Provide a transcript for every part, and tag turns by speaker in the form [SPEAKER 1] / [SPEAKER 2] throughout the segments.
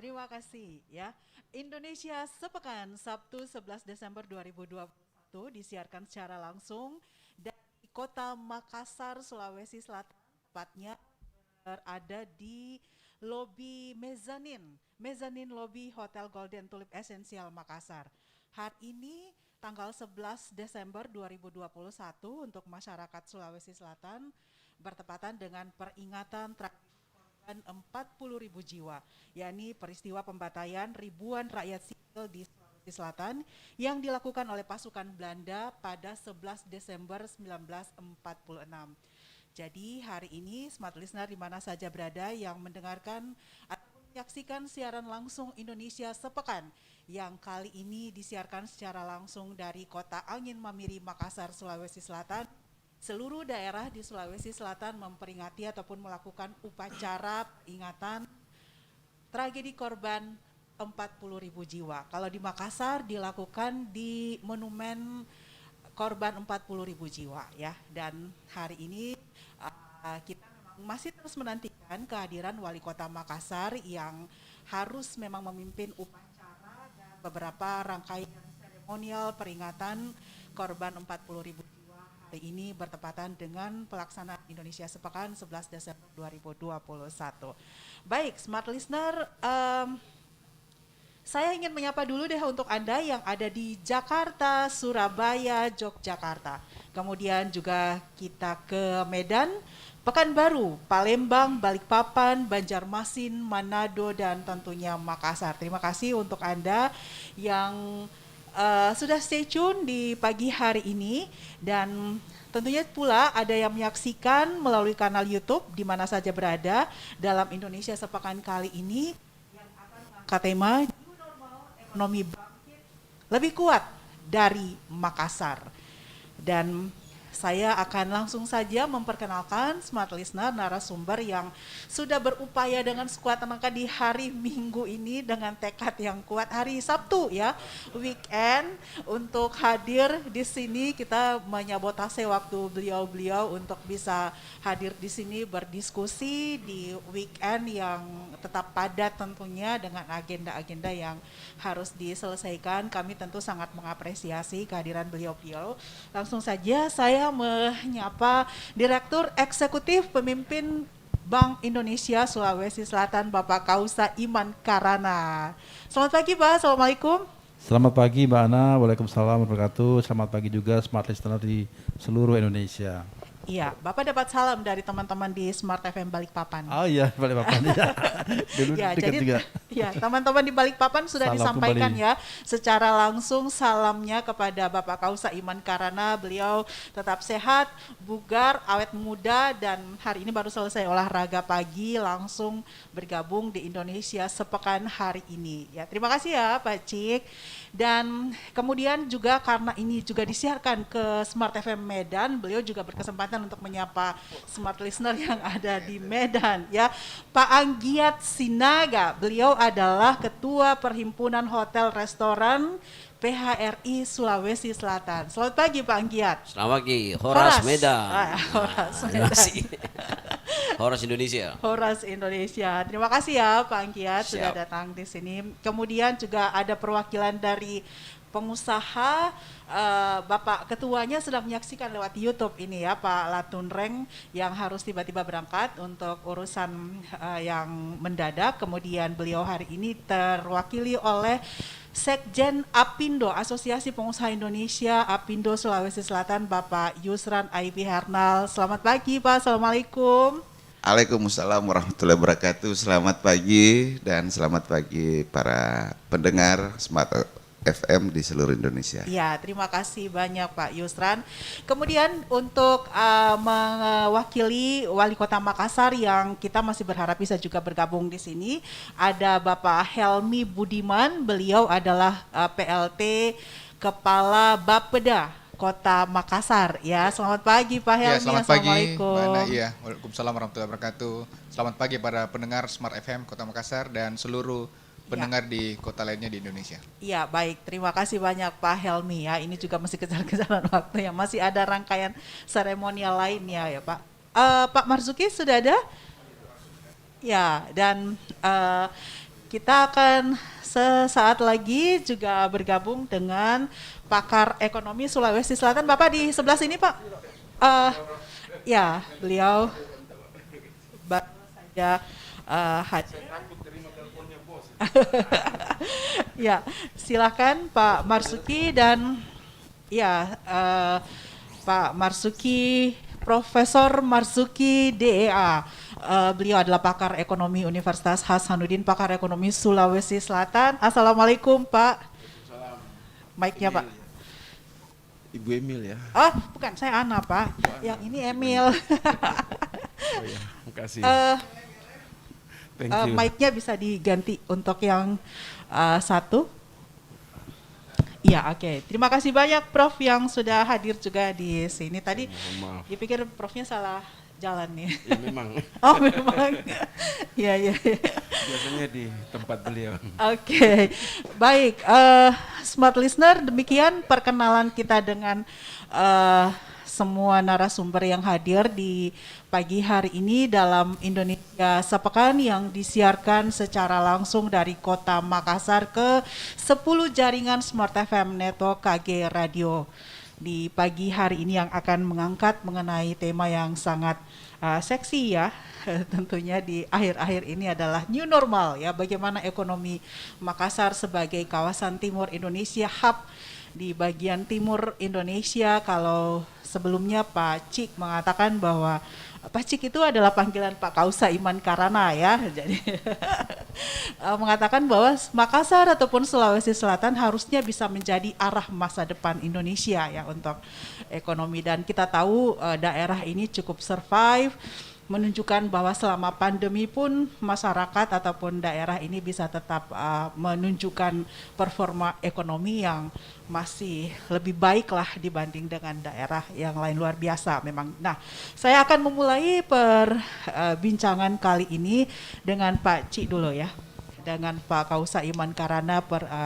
[SPEAKER 1] Terima kasih ya. Indonesia Sepekan Sabtu 11 Desember 2021 disiarkan secara langsung dari Kota Makassar, Sulawesi Selatan, tepatnya berada di lobi mezanin lobi Hotel Golden Tulip Essential Makassar. Hari ini tanggal 11 Desember 2021 untuk masyarakat Sulawesi Selatan bertepatan dengan peringatan 40.000 jiwa, yakni peristiwa pembantaian ribuan rakyat sipil di Sulawesi Selatan yang dilakukan oleh pasukan Belanda pada 11 Desember 1946. Jadi hari ini smart listener di mana saja berada yang mendengarkan atau menyaksikan siaran langsung Indonesia Sepekan yang kali ini disiarkan secara langsung dari Kota Angin Mamiri, Makassar, Sulawesi Selatan. Seluruh daerah di Sulawesi Selatan memperingati ataupun melakukan upacara ingatan tragedi korban 40.000 jiwa. Kalau di Makassar dilakukan di Monumen Korban 40.000 jiwa ya. Dan hari ini kita masih terus menantikan kehadiran Wali Kota Makassar yang harus memang memimpin upacara dan beberapa rangkaian seremonial peringatan korban 40.000 jiwa hari ini bertepatan dengan pelaksanaan Indonesia Sepekan 11 Desember 2021. Baik, smart listener, saya ingin menyapa dulu deh untuk Anda yang ada di Jakarta, Surabaya, Yogyakarta. Kemudian juga kita ke Medan, Pekanbaru, Palembang, Balikpapan, Banjarmasin, Manado, dan tentunya Makassar. Terima kasih untuk Anda yang sudah stay tune di pagi hari ini, dan tentunya pula ada yang menyaksikan melalui kanal YouTube di mana saja berada dalam Indonesia Sepekan kali ini yang akan mengangkat tema ekonomi bangkit lebih kuat dari Makassar. Dan saya akan langsung saja memperkenalkan smart listener narasumber yang sudah berupaya dengan sekuat tenaga di hari Minggu ini dengan tekad yang kuat hari Sabtu ya, weekend, untuk hadir di sini. Kita menyabotase waktu beliau-beliau untuk bisa hadir di sini berdiskusi di weekend yang tetap padat tentunya dengan agenda-agenda yang harus diselesaikan. Kami tentu sangat mengapresiasi kehadiran beliau-beliau. Langsung saja saya menyapa Direktur Eksekutif Pemimpin Bank Indonesia Sulawesi Selatan, Bapak Kausa Iman Karana. Selamat pagi Pak, Assalamualaikum.
[SPEAKER 2] Selamat pagi Mbak Ana, waalaikumsalam warahmatullahi wabarakatuh. Selamat pagi juga smart listener di seluruh Indonesia.
[SPEAKER 1] Iya, Bapak dapat salam dari teman-teman di Smart FM Balikpapan.
[SPEAKER 2] Oh iya, Balikpapan ya. Dulu
[SPEAKER 1] Ya,
[SPEAKER 2] dekat
[SPEAKER 1] jadi
[SPEAKER 2] juga.
[SPEAKER 1] ya, teman-teman di Balikpapan sudah
[SPEAKER 2] Salam
[SPEAKER 1] disampaikan
[SPEAKER 2] kembali.
[SPEAKER 1] ya secara langsung salamnya kepada Bapak Kausa Iman Karana. Beliau tetap sehat, bugar, awet muda, dan hari ini baru selesai olahraga pagi langsung bergabung di Indonesia Sepekan hari ini. Ya, terima kasih ya Pak Cik. Dan kemudian juga karena ini juga disiarkan ke Smart FM Medan, beliau juga berkesempatan untuk menyapa smart listener yang ada di Medan ya. Pak Anggiat Sinaga, beliau adalah Ketua Perhimpunan Hotel Restoran PHRI Sulawesi Selatan. Selamat pagi Pak Anggiat.
[SPEAKER 3] Selamat pagi, Horas Medan.
[SPEAKER 1] Horas
[SPEAKER 3] Terima
[SPEAKER 1] Medan.
[SPEAKER 3] kasih. Horas Indonesia.
[SPEAKER 1] Horas Indonesia. Terima kasih ya Pak Anggiat sudah
[SPEAKER 3] Siap.
[SPEAKER 1] datang di sini. Kemudian juga ada perwakilan dari pengusaha, Bapak Ketuanya sedang menyaksikan lewat YouTube ini ya Pak Latunreng yang harus tiba-tiba berangkat untuk urusan yang mendadak. Kemudian beliau hari ini terwakili oleh Sekjen Apindo, Asosiasi Pengusaha Indonesia Apindo Sulawesi Selatan, Bapak Yusran Aibi Hernal. Selamat pagi Pak, Assalamualaikum.
[SPEAKER 4] Waalaikumsalam warahmatullahi wabarakatuh. Selamat pagi dan selamat pagi para pendengar Smart FM di seluruh Indonesia.
[SPEAKER 1] Ya, terima kasih banyak Pak Yusran. Kemudian untuk mewakili Wali Kota Makassar yang kita masih berharap bisa juga bergabung di sini, ada Bapak Helmi Budiman. Beliau adalah PLT Kepala Bapeda Kota Makassar. Ya, selamat pagi Pak Helmi.
[SPEAKER 5] Ya, selamat pagi,
[SPEAKER 1] Assalamualaikum.
[SPEAKER 5] Mbak Ana. Iya, waalaikumsalam warahmatullahi wabarakatuh. Selamat pagi para pendengar Smart FM Kota Makassar dan seluruh pendengar di kota lainnya di Indonesia.
[SPEAKER 1] Iya, baik. Terima kasih banyak Pak Helmi ya. Ini juga masih kejar-kejaran waktu yang masih ada rangkaian seremonial lainnya ya Pak. Pak Marzuki sudah ada? Ya, dan Kita akan sesaat lagi juga bergabung dengan pakar ekonomi Sulawesi Selatan. Bapak di sebelah sini, Pak. Ya, beliau baru saja hadir. Ya, silakan Pak Marsuki dan ya Pak Marsuki, Profesor Marsuki DEA. Beliau adalah pakar ekonomi Universitas Hasanuddin, pakar ekonomi Sulawesi Selatan. Assalamualaikum Pak. Mic-nya Pak.
[SPEAKER 6] Ibu Emil ya.
[SPEAKER 1] Oh, bukan, saya Ana Pak. Yang ini Emil.
[SPEAKER 6] Oh ya, makasih. Thank you.
[SPEAKER 1] Mic-nya bisa diganti untuk yang satu. Iya, oke. Terima kasih banyak Prof yang sudah hadir juga di sini. Tadi
[SPEAKER 6] Maaf.
[SPEAKER 1] dipikir Profnya salah jalan nih.
[SPEAKER 6] Ya memang.
[SPEAKER 1] Oh, memang. Iya, iya.
[SPEAKER 6] Biasanya di tempat beliau.
[SPEAKER 1] Oke, baik. Smart listener, demikian perkenalan kita dengan semua narasumber yang hadir di pagi hari ini dalam Indonesia Sepekan yang disiarkan secara langsung dari Kota Makassar ke 10 jaringan Smart FM Network KG Radio. Di pagi hari ini yang akan mengangkat mengenai tema yang sangat seksi ya, tentunya di akhir-akhir ini adalah new normal ya, bagaimana ekonomi Makassar sebagai kawasan timur Indonesia, hub di bagian timur Indonesia. Kalau sebelumnya Pak Cik mengatakan bahwa Pak Cik itu adalah panggilan Pak Kausa Iman Karana ya, jadi mengatakan bahwa Makassar ataupun Sulawesi Selatan harusnya bisa menjadi arah masa depan Indonesia ya untuk ekonomi, dan kita tahu daerah ini cukup survive, menunjukkan bahwa selama pandemi pun masyarakat ataupun daerah ini bisa tetap menunjukkan performa ekonomi yang masih lebih baik lah dibanding dengan daerah yang lain. Luar biasa memang. Nah, saya akan memulai perbincangan kali ini dengan Pak Cik dulu ya, dengan Pak Kausa Iman Karana,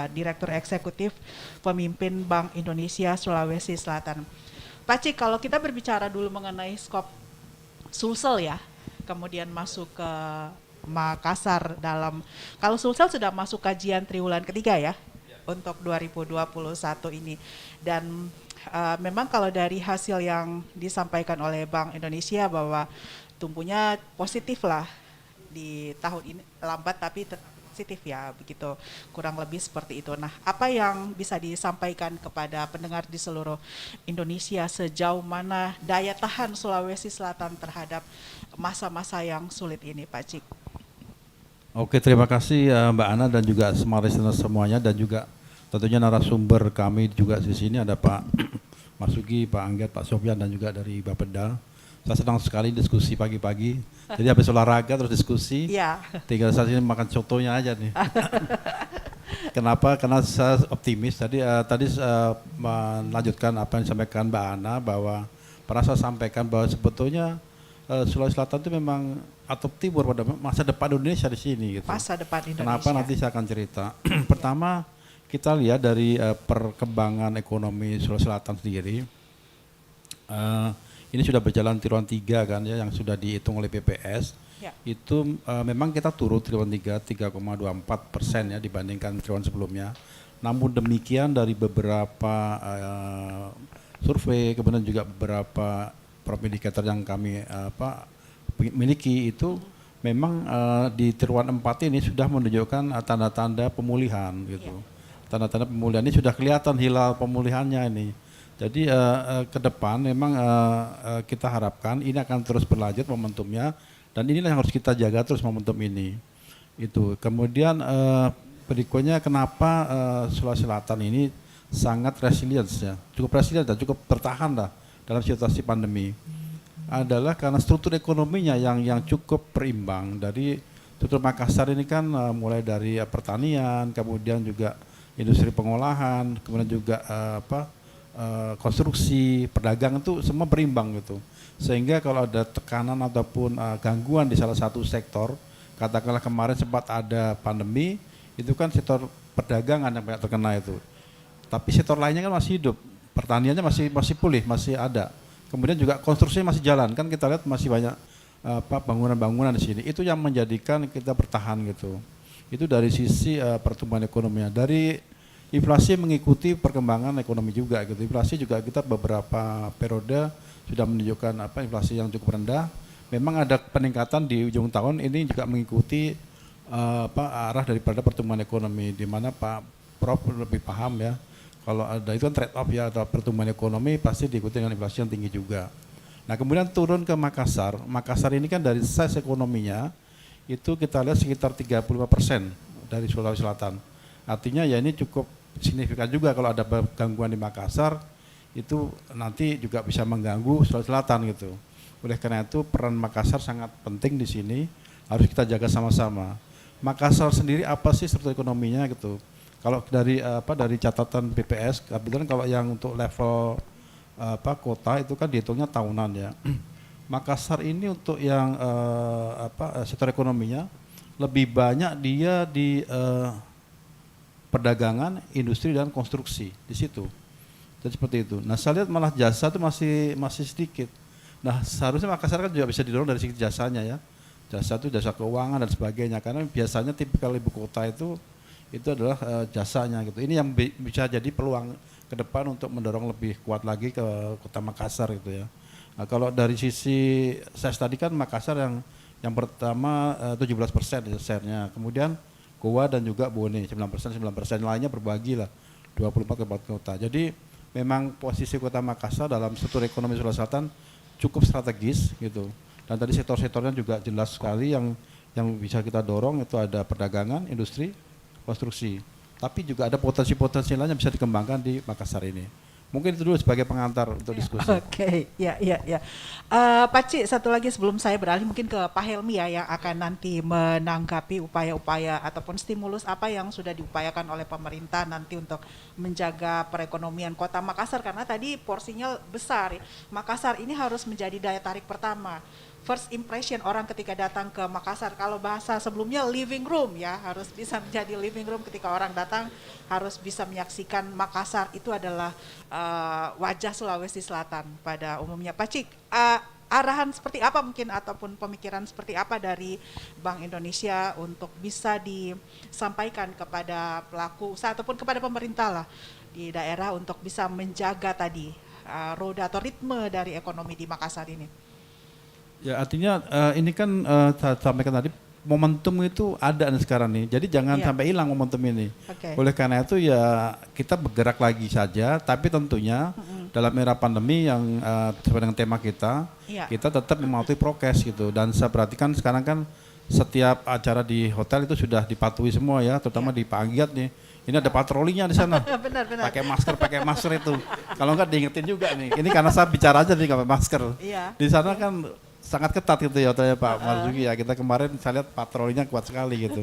[SPEAKER 1] Direktur Eksekutif Pemimpin Bank Indonesia Sulawesi Selatan. Pak Cik, kalau kita berbicara dulu mengenai skop Sulsel ya, kemudian masuk ke Makassar dalam, kalau Sulsel sudah masuk kajian triwulan ketiga ya, untuk 2021 ini. Dan memang kalau dari hasil yang disampaikan oleh Bank Indonesia bahwa tumbuhnya positif lah di tahun ini, lambat tapi tetap positif ya, begitu kurang lebih seperti itu. Nah, apa yang bisa disampaikan kepada pendengar di seluruh Indonesia sejauh mana daya tahan Sulawesi Selatan terhadap masa-masa yang sulit ini, Pak Cik?
[SPEAKER 2] Oke, terima kasih Mbak Ana dan juga smart listener semuanya, dan juga tentunya narasumber kami juga di sini ada Pak Marsuki, Pak Angget, Pak Sofyan, dan juga dari Bapeda. Saya senang sekali diskusi pagi-pagi. Jadi habis olahraga terus diskusi.
[SPEAKER 1] Iya.
[SPEAKER 2] Tinggal saat ini makan contohnya aja nih. Kenapa? Karena saya optimis. Tadi melanjutkan apa yang disampaikan Mbak Ana, bahwa pernah saya sampaikan bahwa sebetulnya Sulawesi Selatan itu memang atau timur pada masa depan Indonesia di sini gitu.
[SPEAKER 1] Masa depan Indonesia.
[SPEAKER 2] Kenapa, nanti saya akan cerita. Pertama, kita lihat dari perkembangan ekonomi Sulawesi Selatan sendiri. Ini sudah berjalan triwulan 3 kan ya, yang sudah dihitung oleh BPS. Ya. Itu memang kita turun triwulan 3 3,24% ya dibandingkan triwulan sebelumnya. Namun demikian dari beberapa survei, kemudian juga beberapa indikator yang kami miliki itu memang di triwulan 4 ini sudah menunjukkan tanda-tanda pemulihan gitu. Tanda-tanda pemulihan ini sudah kelihatan hilal pemulihannya ini. Jadi ke depan memang kita harapkan ini akan terus berlanjut momentumnya, dan inilah yang harus kita jaga terus momentum ini. Itu. Kemudian berikutnya kenapa Sulawesi Selatan ini sangat resilient ya, cukup resilient dan cukup bertahan lah dalam situasi pandemi. Adalah karena struktur ekonominya yang cukup berimbang. Dari struktur Makassar ini kan mulai dari pertanian, kemudian juga industri pengolahan, kemudian juga konstruksi, perdagangan itu semua berimbang gitu. Sehingga kalau ada tekanan ataupun gangguan di salah satu sektor, katakanlah kemarin sempat ada pandemi, itu kan sektor perdagangan yang banyak terkena itu. Tapi sektor lainnya kan masih hidup, pertaniannya masih pulih, masih ada. Kemudian juga konstruksinya masih jalan, kan kita lihat masih banyak bangunan-bangunan di sini. Itu yang menjadikan kita bertahan gitu. Itu dari sisi pertumbuhan ekonominya. Dari inflasi mengikuti perkembangan ekonomi juga gitu. Inflasi juga kita beberapa periode sudah menunjukkan inflasi yang cukup rendah. Memang ada peningkatan di ujung tahun ini juga mengikuti arah daripada pertumbuhan ekonomi, di mana Pak Prof lebih paham ya. Kalau ada itu kan trade off ya, atau pertumbuhan ekonomi pasti diikuti dengan inflasi yang tinggi juga. Nah kemudian turun ke Makassar. Makassar ini kan dari size ekonominya itu kita lihat sekitar 35% dari Sulawesi Selatan. Artinya ya ini cukup signifikan juga kalau ada gangguan di Makassar itu nanti juga bisa mengganggu Sulawesi Selatan gitu. Oleh karena itu peran Makassar sangat penting di sini, harus kita jaga sama-sama. Makassar sendiri apa sih struktur ekonominya gitu? Kalau dari catatan BPS, kebetulan kalau yang untuk level kota itu kan dihitungnya tahunan ya. Makassar ini untuk yang sektor ekonominya lebih banyak dia di perdagangan, industri dan konstruksi di situ. Jadi seperti itu. Nah saya lihat malah jasa itu masih sedikit. Nah seharusnya Makassar kan juga bisa didorong dari segi jasanya ya. Jasa itu jasa keuangan dan sebagainya. Karena biasanya tipikal ibu kota itu adalah jasanya gitu. Ini yang bisa jadi peluang ke depan untuk mendorong lebih kuat lagi ke kota Makassar gitu ya. Nah, kalau dari sisi size tadi kan Makassar yang pertama 17% share-nya. Kemudian Goa dan juga Bone 9%, lainnya berbagi lah 24 kabupaten kota. Jadi memang posisi kota Makassar dalam struktur ekonomi Sulawesi Selatan cukup strategis gitu. Dan tadi sektor-sektornya juga jelas sekali yang bisa kita dorong itu ada perdagangan, industri, konstruksi. Tapi juga ada potensi-potensi lain yang bisa dikembangkan di Makassar ini. Mungkin itu dulu sebagai pengantar untuk diskusi.
[SPEAKER 1] Oke, ya. Pak Ci, satu lagi sebelum saya beralih mungkin ke Pak Helmi ya, yang akan nanti menanggapi upaya-upaya ataupun stimulus apa yang sudah diupayakan oleh pemerintah nanti untuk menjaga perekonomian Kota Makassar, karena tadi porsinya besar. Makassar ini harus menjadi daya tarik pertama. First impression orang ketika datang ke Makassar, kalau bahasa sebelumnya living room ya, harus bisa menjadi living room ketika orang datang, harus bisa menyaksikan Makassar itu adalah wajah Sulawesi Selatan pada umumnya. Pak Cik, arahan seperti apa mungkin ataupun pemikiran seperti apa dari Bank Indonesia untuk bisa disampaikan kepada pelaku usaha ataupun kepada pemerintah lah di daerah untuk bisa menjaga tadi roda atau ritme dari ekonomi di Makassar ini?
[SPEAKER 2] Ya artinya ini kan saya sampaikan tadi momentum itu ada nih sekarang nih. Jadi jangan sampai hilang momentum ini.
[SPEAKER 1] Okay.
[SPEAKER 2] Oleh karena itu ya kita bergerak lagi saja. Tapi tentunya dalam era pandemi yang sesuai dengan tema kita, kita tetap mematuhi prokes gitu. Dan saya perhatikan sekarang kan setiap acara di hotel itu sudah dipatuhi semua ya, terutama di Pak Anggiat nih. Ini ada patrolinya di sana.
[SPEAKER 1] Benar.
[SPEAKER 2] Pakai masker itu. Kalau enggak diingetin juga nih. Ini karena saya bicara aja nih pakai masker.
[SPEAKER 1] Iya.
[SPEAKER 2] Di sana kan sangat ketat gitu ya hotelnya Pak Marzuki ya. Kita kemarin saya lihat patrolinya kuat sekali gitu.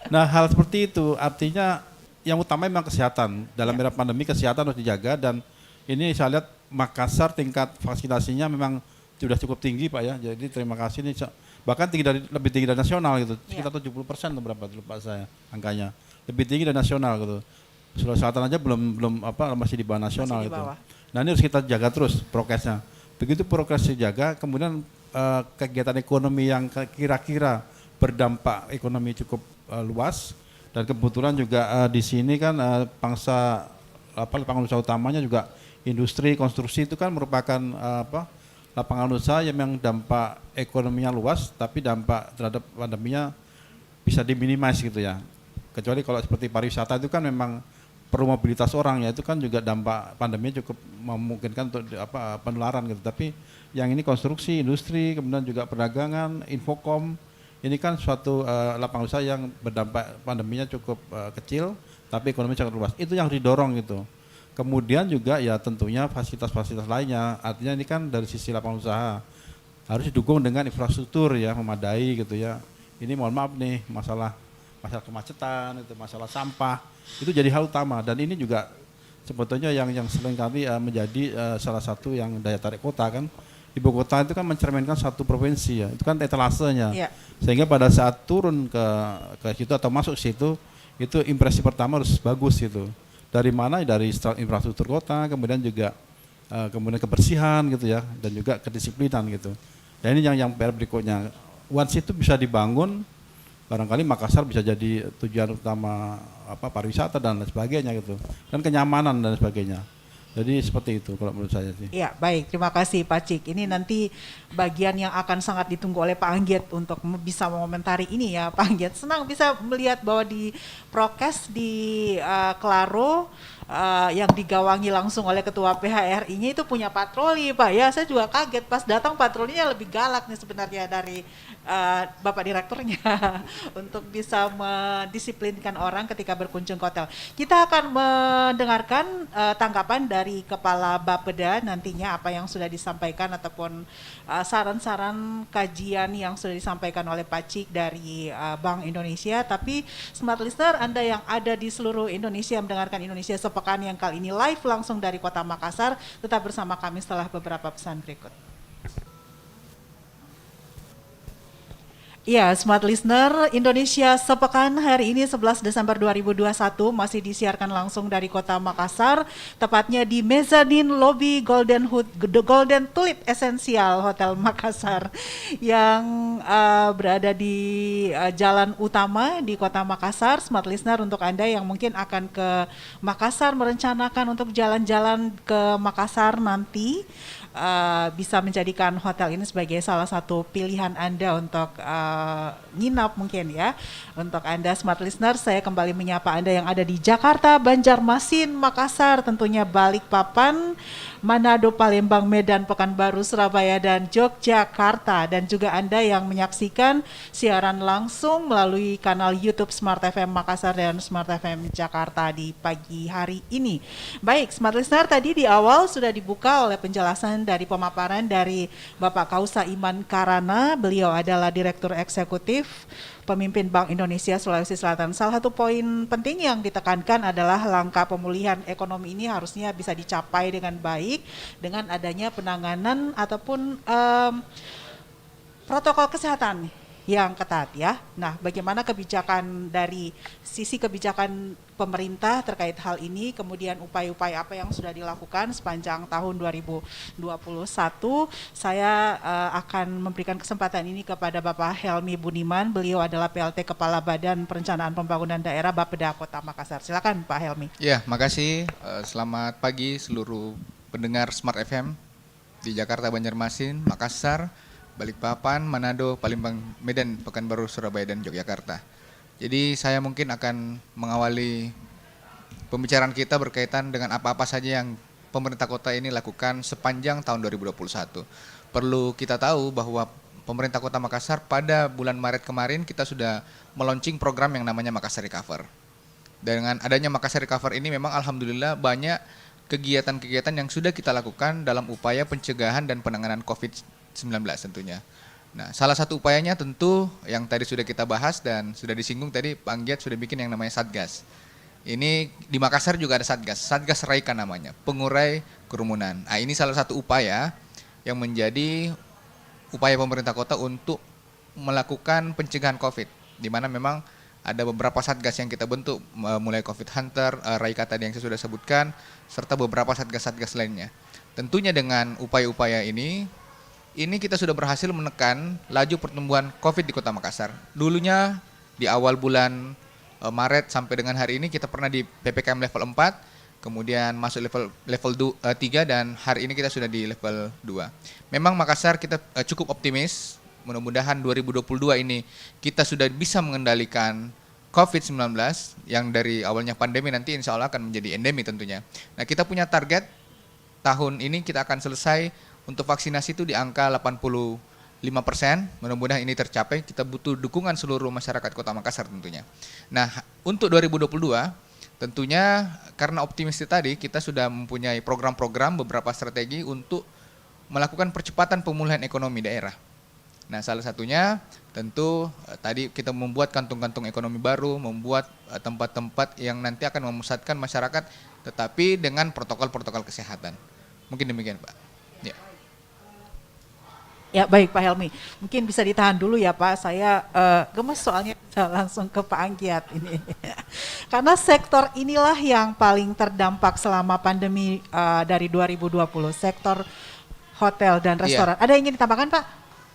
[SPEAKER 2] Nah hal seperti itu artinya yang utama memang kesehatan. Dalam era pandemi kesehatan harus dijaga dan ini saya lihat Makassar tingkat vaksinasinya memang sudah cukup tinggi Pak ya. Jadi terima kasih nih bahkan lebih tinggi dari nasional gitu. Sekitar 70% atau berapa lupa saya angkanya. Lebih tinggi dari nasional gitu. Sulawesi Selatan aja belum masih di bawah nasional gitu. Nah ini harus kita jaga terus prokesnya. Begitu prokes dijaga kemudian kegiatan ekonomi yang kira-kira berdampak ekonomi cukup luas dan kebetulan juga di sini kan lapangan usaha utamanya juga industri konstruksi itu kan merupakan lapangan usaha yang dampak ekonominya luas tapi dampak terhadap pandeminya bisa diminimasi gitu ya. Kecuali kalau seperti pariwisata itu kan memang perlu mobilitas orang ya, itu kan juga dampak pandemi cukup memungkinkan untuk penularan gitu. Tapi yang ini konstruksi, industri, kemudian juga perdagangan, infokom, ini kan suatu lapangan usaha yang berdampak pandeminya cukup kecil, tapi ekonomi sangat luas. Itu yang didorong gitu. Kemudian juga ya tentunya fasilitas-fasilitas lainnya. Artinya ini kan dari sisi lapangan usaha harus didukung dengan infrastruktur ya memadai gitu ya. Ini mohon maaf nih masalah kemacetan, itu masalah sampah, itu jadi hal utama dan ini juga sebetulnya yang seringkali menjadi salah satu yang daya tarik kota kan. Ibu kota itu kan mencerminkan satu provinsi ya, itu kan etalasenya. Sehingga pada saat turun ke situ atau masuk situ, itu impresi pertama harus bagus gitu. Dari mana? Dari infrastruktur kota, kemudian juga kemudian kebersihan gitu ya, dan juga kedisiplinan gitu. Dan ini yang PR berikutnya. Once itu bisa dibangun, barangkali Makassar bisa jadi tujuan utama pariwisata dan lain sebagainya gitu, dan kenyamanan dan sebagainya. Jadi seperti itu kalau menurut saya sih.
[SPEAKER 1] Ya, baik. Terima kasih Pak Cik. Ini nanti bagian yang akan sangat ditunggu oleh Pak Anggiat untuk bisa mengomentari ini ya, Pak Anggiat. Senang bisa melihat bahwa di prokes di Klaro yang digawangi langsung oleh Ketua PHRI-nya itu punya patroli, Pak. Ya, saya juga kaget pas datang patrolinya lebih galak nih sebenarnya dari Bapak Direkturnya untuk bisa mendisiplinkan orang ketika berkunjung ke hotel. Kita akan mendengarkan tanggapan dari Kepala Bapeda nantinya apa yang sudah disampaikan ataupun saran-saran kajian yang sudah disampaikan oleh Pak Cik dari Bank Indonesia. Tapi Smart Listener, Anda yang ada di seluruh Indonesia mendengarkan Indonesia Sepekan yang kali ini live langsung dari Kota Makassar, tetap bersama kami setelah beberapa pesan berikut. Ya, Smart Listener, Indonesia Sepekan hari ini 11 Desember 2021 masih disiarkan langsung dari Kota Makassar, tepatnya di mezzanine lobby Golden Tulip Essential Hotel Makassar yang berada di jalan utama di Kota Makassar. Smart Listener, untuk Anda yang mungkin akan ke Makassar, merencanakan untuk jalan-jalan ke Makassar nanti, bisa menjadikan hotel ini sebagai salah satu pilihan Anda untuk nginap mungkin ya. Untuk Anda Smart Listener, saya kembali menyapa Anda yang ada di Jakarta, Banjarmasin, Makassar, tentunya Balikpapan, Manado, Palembang, Medan, Pekanbaru, Surabaya, dan Yogyakarta. Dan juga Anda yang menyaksikan siaran langsung melalui kanal YouTube Smart FM Makassar dan Smart FM Jakarta di pagi hari ini. Baik, Smart Listener, tadi di awal sudah dibuka oleh penjelasan dari pemaparan dari Bapak Kausa Iman Karana. Beliau adalah Direktur Eksekutif Pemimpin Bank Indonesia Sulawesi Selatan. Salah satu poin penting yang ditekankan adalah langkah pemulihan ekonomi ini harusnya bisa dicapai dengan baik dengan adanya penanganan ataupun protokol kesehatan yang ketat ya. Nah, bagaimana kebijakan dari sisi kebijakan pemerintah terkait hal ini, kemudian upaya-upaya apa yang sudah dilakukan sepanjang tahun 2021. Saya akan memberikan kesempatan ini kepada Bapak Helmi Buniman. Beliau adalah PLT Kepala Badan Perencanaan Pembangunan Daerah Bapeda Kota Makassar. Silakan Pak Helmi.
[SPEAKER 5] Ya, makasih. Selamat pagi seluruh pendengar Smart FM di Jakarta, Banjarmasin, Makassar, Balikpapan, Manado, Palembang, Medan, Pekanbaru, Surabaya, dan Yogyakarta. Jadi saya mungkin akan mengawali pembicaraan kita berkaitan dengan apa-apa saja yang pemerintah kota ini lakukan sepanjang tahun 2021. Perlu kita tahu bahwa pemerintah Kota Makassar pada bulan Maret kemarin kita sudah meluncing program yang namanya Makassar Recover. Dengan adanya Makassar Recover ini memang alhamdulillah banyak kegiatan-kegiatan yang sudah kita lakukan dalam upaya pencegahan dan penanganan COVID-19 tentunya. Nah, salah satu upayanya tentu yang tadi sudah kita bahas dan sudah disinggung tadi Pak Anggiat sudah bikin yang namanya Satgas. Ini di Makassar juga ada Satgas, Satgas Raika namanya, pengurai kerumunan. Nah, ini salah satu upaya yang menjadi upaya pemerintah kota untuk melakukan pencegahan COVID, di mana memang ada beberapa Satgas yang kita bentuk, mulai COVID Hunter, Raika tadi yang saya sudah sebutkan, serta beberapa Satgas-Satgas lainnya. Tentunya dengan upaya-upaya ini kita sudah berhasil menekan laju pertumbuhan COVID di Kota Makassar. Dulunya di awal bulan Maret sampai dengan hari ini kita pernah di PPKM level 4, kemudian masuk level 3 dan hari ini kita sudah di level 2. Memang Makassar kita cukup optimis, mudah-mudahan 2022 ini kita sudah bisa mengendalikan COVID-19 yang dari awalnya pandemi nanti insya Allah akan menjadi endemi tentunya. Nah, kita punya target tahun ini kita akan selesai untuk vaksinasi itu di angka 85%, mudah-mudahan ini tercapai. Kita butuh dukungan seluruh masyarakat Kota Makassar tentunya. Nah, untuk 2022 tentunya karena optimis tadi kita sudah mempunyai program-program beberapa strategi untuk melakukan percepatan pemulihan ekonomi daerah. Nah, salah satunya tentu tadi kita membuat kantung-kantung ekonomi baru, membuat tempat-tempat yang nanti akan memusatkan masyarakat tetapi dengan protokol-protokol kesehatan. Mungkin demikian, Pak. Ya.
[SPEAKER 1] Ya, baik Pak Helmi, mungkin bisa ditahan dulu ya Pak, saya gemes soalnya langsung ke Pak Anggiat ini. Karena sektor inilah yang paling terdampak selama pandemi dari 2020, sektor hotel dan restoran. Ada yang ingin ditambahkan Pak?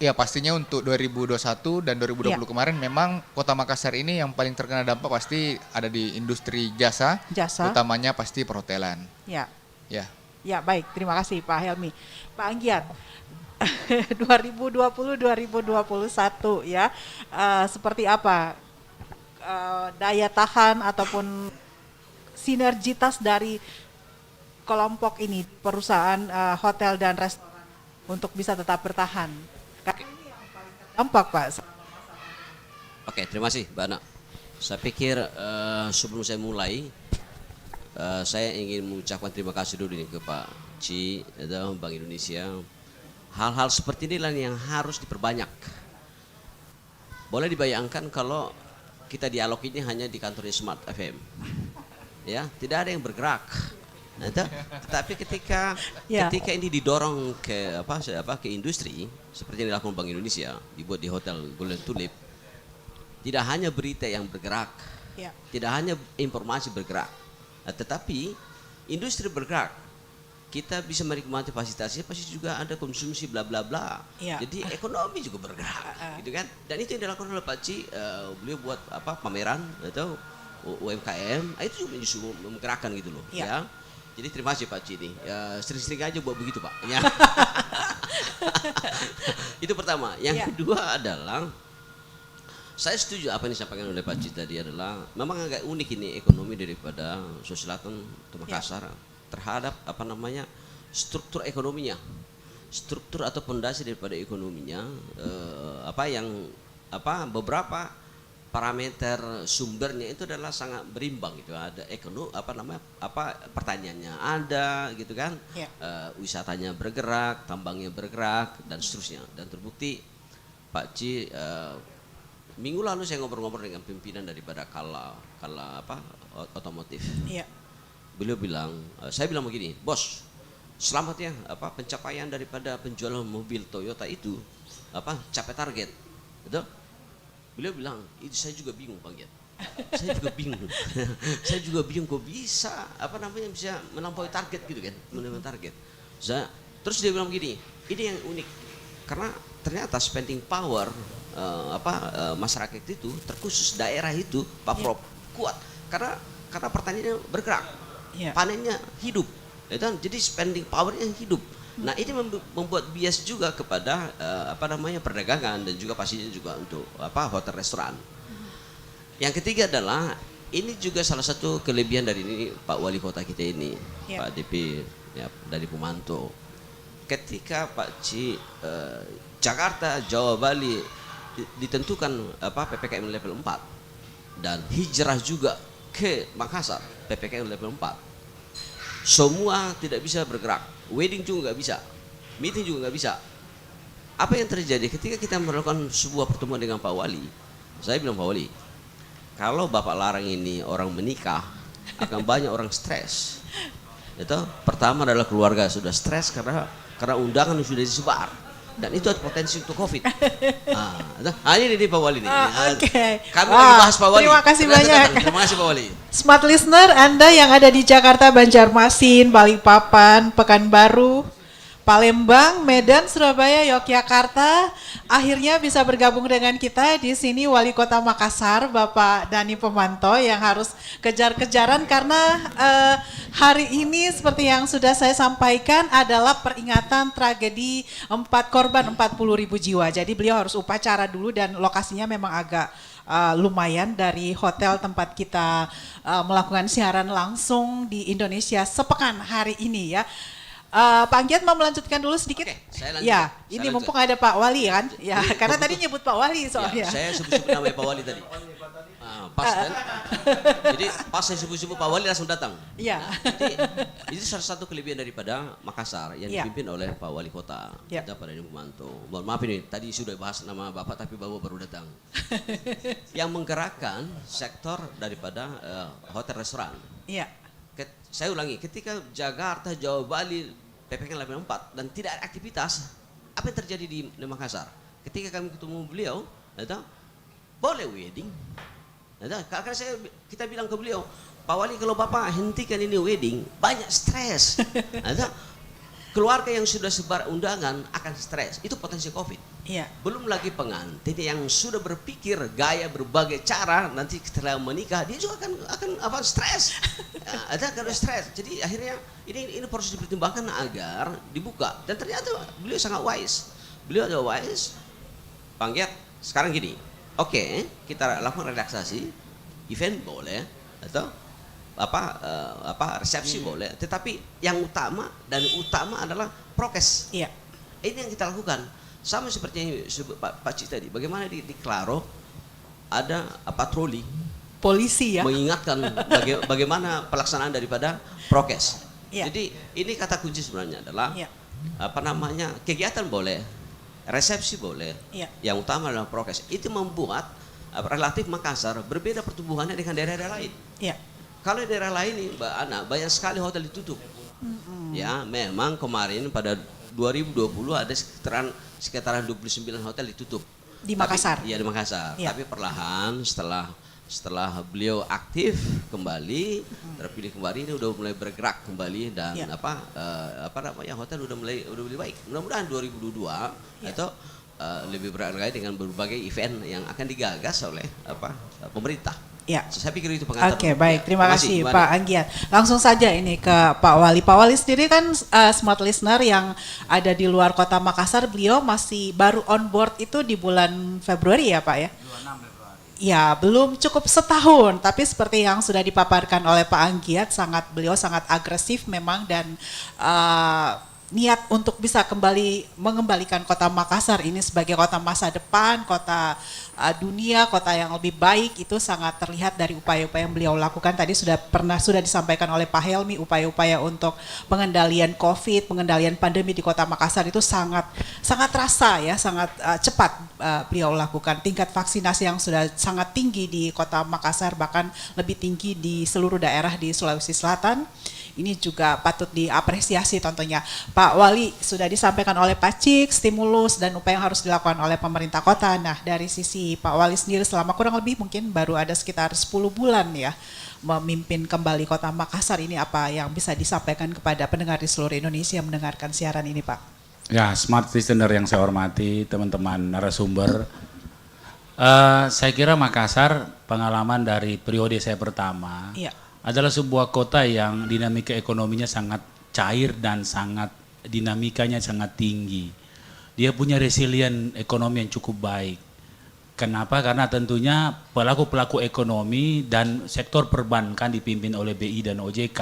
[SPEAKER 5] Ya pastinya untuk 2021 dan 2020
[SPEAKER 1] Iya.
[SPEAKER 5] kemarin memang Kota Makassar ini yang paling terkena dampak pasti ada di industri jasa,
[SPEAKER 1] Jasa.
[SPEAKER 5] utamanya pasti perhotelan.
[SPEAKER 1] Ya.
[SPEAKER 5] Ya.
[SPEAKER 1] Ya, baik. Terima kasih Pak Helmi. Pak Anggiat, 2020-2021 ya, seperti apa daya tahan ataupun sinergitas dari kelompok ini, perusahaan hotel dan restoran untuk bisa tetap bertahan? Karena ini yang paling terdampak, Pak.
[SPEAKER 3] Oke, terima kasih Mbak Ana. Saya pikir sebelum saya mulai, saya ingin mengucapkan terima kasih dulu nih ke Pak Ci, Bank Indonesia. Hal-hal seperti inilah yang harus diperbanyak. Boleh dibayangkan kalau kita dialog ini hanya di kantornya Smart FM, ya, tidak ada yang bergerak. Nah, tapi ketika
[SPEAKER 1] Ya.
[SPEAKER 3] ketika ini didorong ke ke industri seperti yang dilakukan Bank Indonesia, dibuat di Hotel Golden Tulip, tidak hanya berita yang bergerak,
[SPEAKER 1] Ya.
[SPEAKER 3] tidak hanya informasi bergerak, tetapi industri bergerak. Kita bisa menikmati fasilitasnya, pasti juga ada konsumsi bla bla bla.
[SPEAKER 1] Ya.
[SPEAKER 3] Jadi ekonomi juga bergerak, gitu kan? Dan itu yang dilakukan oleh Pak Ci, beliau buat pameran atau UMKM, itu juga justru menggerakkan gitu loh,
[SPEAKER 1] Ya.
[SPEAKER 3] ya. Jadi terima kasih Pak Ci ini. Ya, sering-sering aja buat begitu Pak. Ya. Itu pertama. Yang
[SPEAKER 1] Ya.
[SPEAKER 3] kedua adalah saya setuju apa yang disampaikan oleh Pak Ci tadi adalah memang agak unik ini ekonomi daripada Sulawesi Selatan atau Makassar terhadap struktur ekonominya, struktur atau pondasi daripada ekonominya, beberapa parameter sumbernya itu adalah sangat berimbang gitu. Ada pertaniannya ada gitu kan,
[SPEAKER 1] Ya.
[SPEAKER 3] wisatanya bergerak, tambangnya bergerak dan seterusnya. Dan terbukti Pak Ci, minggu lalu saya ngobrol-ngobrol dengan pimpinan daripada Kala Otomotif.
[SPEAKER 1] Ya.
[SPEAKER 3] Beliau bilang, saya bilang begini, bos, selamat ya, pencapaian daripada penjualan mobil Toyota itu capai target, gitu. Beliau bilang, itu saya juga bingung Bang Giat. Saya juga bingung. Saya juga bingung kok bisa bisa melampaui target gitu kan, melampaui target. Terus dia bilang begini, ini yang unik karena ternyata spending power masyarakat itu, terkhusus daerah itu, Pak Prop, kuat karena pertaniannya bergerak.
[SPEAKER 1] Ya.
[SPEAKER 3] Panennya hidup, ya kan? Jadi spending powernya hidup. Nah ini membuat bias juga kepada perdagangan dan juga pastinya juga untuk hotel restoran. Yang ketiga adalah ini juga salah satu kelebihan dari ini Pak Wali Kota kita ini,
[SPEAKER 1] Ya.
[SPEAKER 3] Pak DP ya, dari Pemanto. Ketika Pak Ci Jakarta, Jawa, Bali ditentukan PPKM level 4 dan hijrah juga ke Makassar PPKM level 4. Semua tidak bisa bergerak. Wedding juga nggak bisa. Meeting juga nggak bisa. Apa yang terjadi ketika kita melakukan sebuah pertemuan dengan Pak Wali? Saya bilang Pak Wali, kalau Bapak larang ini orang menikah, akan banyak orang stres. Itu pertama adalah keluarga sudah stres karena undangan sudah disebar. Dan itu ada potensi untuk COVID. Ini Pak Wali nih.
[SPEAKER 1] Oke.
[SPEAKER 3] Kami lagi bahas Pak Wali.
[SPEAKER 1] Terima kasih banyak.
[SPEAKER 3] Terima kasih Pak Wali.
[SPEAKER 1] Smart listener, Anda yang ada di Jakarta, Banjarmasin, Balikpapan, Pekanbaru, Palembang, Medan, Surabaya, Yogyakarta, akhirnya bisa bergabung dengan kita di sini Wali Kota Makassar, Bapak Dani Pemanto yang harus kejar-kejaran karena hari ini seperti yang sudah saya sampaikan adalah peringatan tragedi 4 korban 40.000 jiwa. Jadi beliau harus upacara dulu dan lokasinya memang agak lumayan dari hotel tempat kita melakukan siaran langsung di Indonesia sepekan hari ini ya. Pak Anggiat mau melanjutkan dulu sedikit?
[SPEAKER 3] Oke, saya lanjut.
[SPEAKER 1] Ya,
[SPEAKER 3] Saya
[SPEAKER 1] ini
[SPEAKER 3] lanjut.
[SPEAKER 1] mumpung ada Pak Wali kan? Ya,
[SPEAKER 3] Jadi,
[SPEAKER 1] karena tadi
[SPEAKER 3] betul.
[SPEAKER 1] nyebut Pak Wali soalnya.
[SPEAKER 3] Ya, saya sebut-sebut namanya Pak Wali tadi. Pas kan? Jadi pas saya sebut-sebut Pak Wali langsung datang.
[SPEAKER 1] Iya.
[SPEAKER 3] Jadi itu salah satu kelebihan daripada Makassar yang
[SPEAKER 1] Ya.
[SPEAKER 3] dipimpin oleh Pak Wali Kota.
[SPEAKER 1] Ya.
[SPEAKER 3] Kita pada Pemanto. Mohon maaf ini, tadi sudah bahas nama Bapak tapi Bapak baru datang. Yang menggerakkan sektor daripada hotel restoran.
[SPEAKER 1] Iya.
[SPEAKER 3] Saya ulangi, ketika Jakarta, Jawa, Bali PPKM level 4 dan tidak ada aktivitas, apa yang terjadi di Makassar? Ketika kami ketemu beliau, boleh wedding. Karena kita bilang ke beliau, Pak Wali kalau Bapak hentikan ini wedding, banyak stres. Keluarga yang sudah sebar undangan akan stres, itu potensi COVID.
[SPEAKER 1] Iya.
[SPEAKER 3] Belum lagi pengantin yang sudah berpikir gaya berbagai cara, nanti setelah menikah dia juga akan stres. Ya, ada stres. Jadi akhirnya ini harus dipertimbangkan agar dibuka. Dan ternyata beliau sangat wise. Beliau ada wise. Panggiat sekarang gini. Oke, kita lakukan relaksasi, event boleh atau resepsi boleh, tetapi yang utama adalah prokes.
[SPEAKER 1] Iya.
[SPEAKER 3] Ini yang kita lakukan. Sama seperti yang disebut Pak Cik tadi. Bagaimana di Klaro ada patroli
[SPEAKER 1] Polisi ya.
[SPEAKER 3] mengingatkan bagaimana pelaksanaan daripada prokes.
[SPEAKER 1] Iya.
[SPEAKER 3] Jadi ini kata kunci sebenarnya adalah
[SPEAKER 1] Iya.
[SPEAKER 3] kegiatan boleh, resepsi boleh.
[SPEAKER 1] Iya.
[SPEAKER 3] Yang utama adalah prokes. Itu membuat relatif Makassar berbeda pertumbuhannya dengan daerah-daerah lain.
[SPEAKER 1] Iya.
[SPEAKER 3] Kalau di daerah lain nih Mbak Ana, banyak sekali hotel ditutup. Ya, memang kemarin pada 2020 ada sekitaran 29 hotel ditutup.
[SPEAKER 1] Di Makassar.
[SPEAKER 3] Iya, di Makassar.
[SPEAKER 1] Ya.
[SPEAKER 3] Tapi perlahan setelah beliau aktif kembali, terpilih kembali, ini udah mulai bergerak kembali dan
[SPEAKER 1] Ya.
[SPEAKER 3] hotel udah mulai baik. Mudah-mudahan 2022
[SPEAKER 1] Ya.
[SPEAKER 3] itu lebih berangkai dengan berbagai event yang akan digagas oleh pemerintah.
[SPEAKER 1] Ya.
[SPEAKER 3] Saya pikir itu pengantar.
[SPEAKER 1] Oke, baik. Terima kasih
[SPEAKER 3] gimana?
[SPEAKER 1] Pak Anggiat. Langsung saja ini ke Pak Wali. Pak Wali sendiri kan smart listener yang ada di luar kota Makassar, beliau masih baru on board itu di bulan Februari ya Pak ya?
[SPEAKER 7] 26 Februari.
[SPEAKER 1] Ya, belum cukup setahun, tapi seperti yang sudah dipaparkan oleh Pak Anggiat, beliau sangat agresif memang dan niat untuk bisa mengembalikan kota Makassar ini sebagai kota masa depan, kota dunia, kota yang lebih baik, itu sangat terlihat dari upaya-upaya yang beliau lakukan. Tadi sudah disampaikan oleh Pak Helmi, upaya-upaya untuk pengendalian COVID, pengendalian pandemi di kota Makassar itu sangat terasa ya, sangat cepat beliau lakukan. Tingkat vaksinasi yang sudah sangat tinggi di kota Makassar, bahkan lebih tinggi di seluruh daerah di Sulawesi Selatan. Ini juga patut diapresiasi tentunya. Pak Wali, sudah disampaikan oleh Pak Cik, stimulus dan upaya yang harus dilakukan oleh pemerintah kota. Nah, dari sisi Pak Wali sendiri selama kurang lebih mungkin baru ada sekitar 10 bulan ya memimpin kembali kota Makassar, ini apa yang bisa disampaikan kepada pendengar di seluruh Indonesia yang mendengarkan siaran ini Pak?
[SPEAKER 7] Ya, smart listener yang saya hormati, teman-teman narasumber. Saya kira Makassar, pengalaman dari periode saya pertama,
[SPEAKER 1] Iya.
[SPEAKER 7] adalah sebuah kota yang dinamika ekonominya sangat cair dan dinamikanya sangat tinggi. Dia punya resilient ekonomi yang cukup baik. Kenapa? Karena tentunya pelaku-pelaku ekonomi dan sektor perbankan dipimpin oleh BI dan OJK,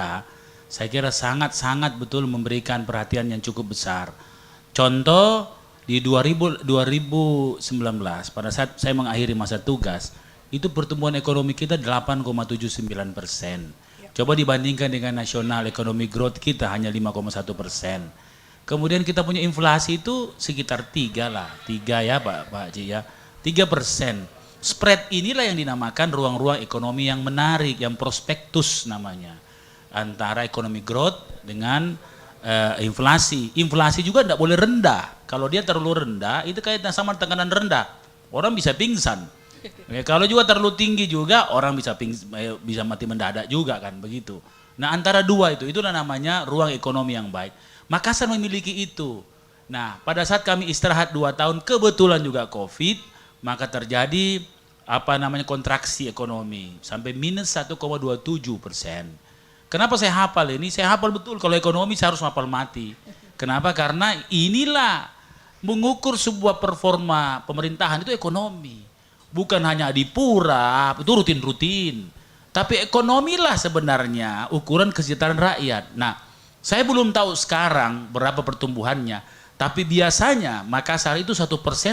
[SPEAKER 7] saya kira sangat-sangat betul memberikan perhatian yang cukup besar. Contoh, di 2019 pada saat saya mengakhiri masa tugas, itu pertumbuhan ekonomi kita 8,79%. Coba dibandingkan dengan nasional ekonomi growth kita hanya 5,1%. Kemudian kita punya inflasi itu sekitar 3 ya Pak Ci ya, 3%. Spread inilah yang dinamakan ruang-ruang ekonomi yang menarik, yang prospektus namanya. Antara ekonomi growth dengan inflasi. Inflasi juga tidak boleh rendah. Kalau dia terlalu rendah, itu kaitan sama tekanan rendah. Orang bisa pingsan. Ya, kalau juga terlalu tinggi juga orang bisa mati mendadak juga kan begitu. Nah antara dua itulah namanya ruang ekonomi yang baik. Makassar memiliki itu. Nah pada saat kami istirahat 2 tahun kebetulan juga COVID, maka terjadi kontraksi ekonomi sampai minus 1,27%. Kenapa saya hafal ini? Saya hafal betul kalau ekonomi saya harus hafal mati. Kenapa? Karena inilah mengukur sebuah performa pemerintahan itu ekonomi. Bukan hanya adipura, itu rutin-rutin. Tapi ekonomilah sebenarnya ukuran kesejahteraan rakyat. Nah, saya belum tahu sekarang berapa pertumbuhannya. Tapi biasanya Makassar itu 1%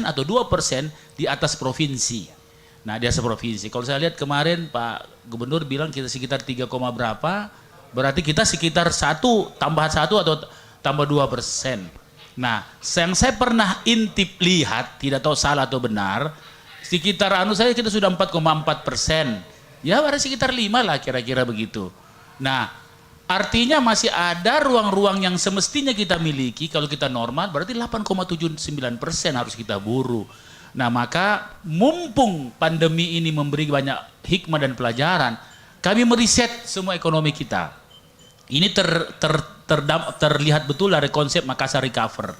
[SPEAKER 7] atau 2% di atas provinsi. Nah, di atas provinsi. Kalau saya lihat kemarin Pak Gubernur bilang kita sekitar 3, berapa, berarti kita sekitar 1 tambah 1 atau tambah 2%. Nah, yang saya pernah intip lihat, tidak tahu salah atau benar, sekitar kita sudah 4,4%. Ya ada sekitar 5 lah kira-kira begitu. Nah artinya masih ada ruang-ruang yang semestinya kita miliki. Kalau kita normal berarti 8,79% harus kita buru. Nah maka mumpung pandemi ini memberi banyak hikmah dan pelajaran, kami meriset semua ekonomi kita. Ini terlihat betul dari konsep Makassar Recover.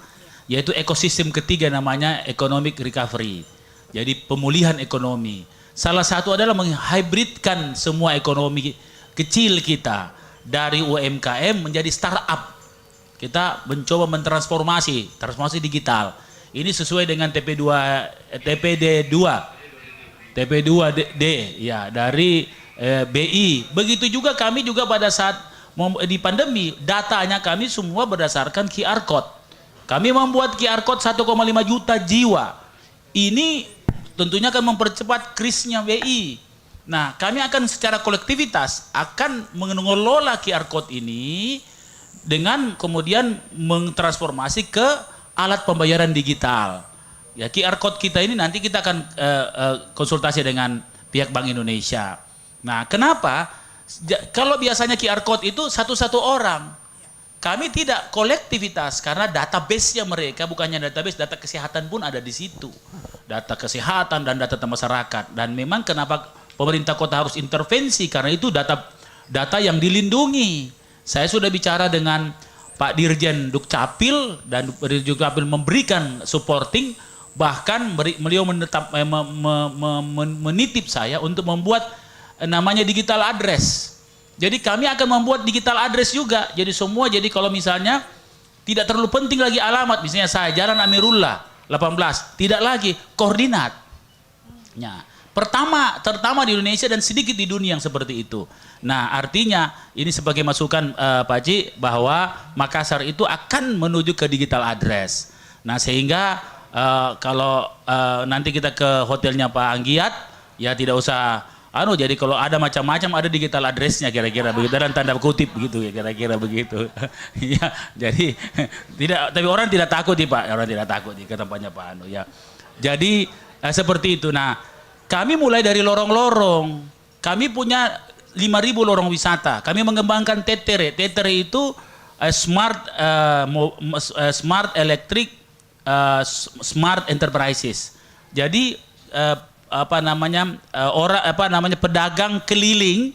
[SPEAKER 7] yaitu ekosistem ketiga namanya economic recovery. Jadi pemulihan ekonomi. Salah satu adalah menghybridkan semua ekonomi kecil kita dari UMKM menjadi startup. Kita mencoba transformasi digital. Ini sesuai dengan TP2D ya dari BI. Begitu juga kami juga pada saat di pandemi, datanya kami semua berdasarkan QR code. Kami membuat QR code 1,5 juta jiwa. Ini tentunya akan mempercepat krisnya BI. Nah, kami akan secara kolektivitas akan mengelola QR code ini dengan kemudian mentransformasi ke alat pembayaran digital. Ya, QR code kita ini nanti kita akan konsultasi dengan pihak Bank Indonesia. Nah, kenapa? Kalau biasanya QR code itu satu-satu orang. Kami tidak kolektivitas karena database-nya mereka bukannya database, data kesehatan pun ada di situ. Data kesehatan dan data masyarakat. Dan memang kenapa pemerintah kota harus intervensi karena itu data yang dilindungi. Saya sudah bicara dengan Pak Dirjen Dukcapil dan Dirjen Dukcapil memberikan supporting, bahkan beliau menitip saya untuk membuat namanya digital address. Jadi kami akan membuat digital address juga. Jadi semua, jadi kalau misalnya tidak terlalu penting lagi alamat, misalnya saya Jalan Amirullah 18, tidak lagi koordinat. Ya, terutama di Indonesia dan sedikit di dunia yang seperti itu. Nah, artinya ini sebagai masukan Pak Ci bahwa Makassar itu akan menuju ke digital address. Nah, sehingga kalau nanti kita ke hotelnya Pak Anggiat, ya tidak usah jadi kalau ada macam-macam ada digital address-nya kira-kira begitu dan tanda kutip begitu ya kira-kira begitu. Ya, jadi tapi orang tidak takut Pak, orang tidak takut ke tempatnya Pak Anu ya. Jadi seperti itu. Nah, kami mulai dari lorong-lorong. Kami punya 5.000 lorong wisata. Kami mengembangkan Tetere. Tetere itu smart electric smart enterprises. Jadi pedagang keliling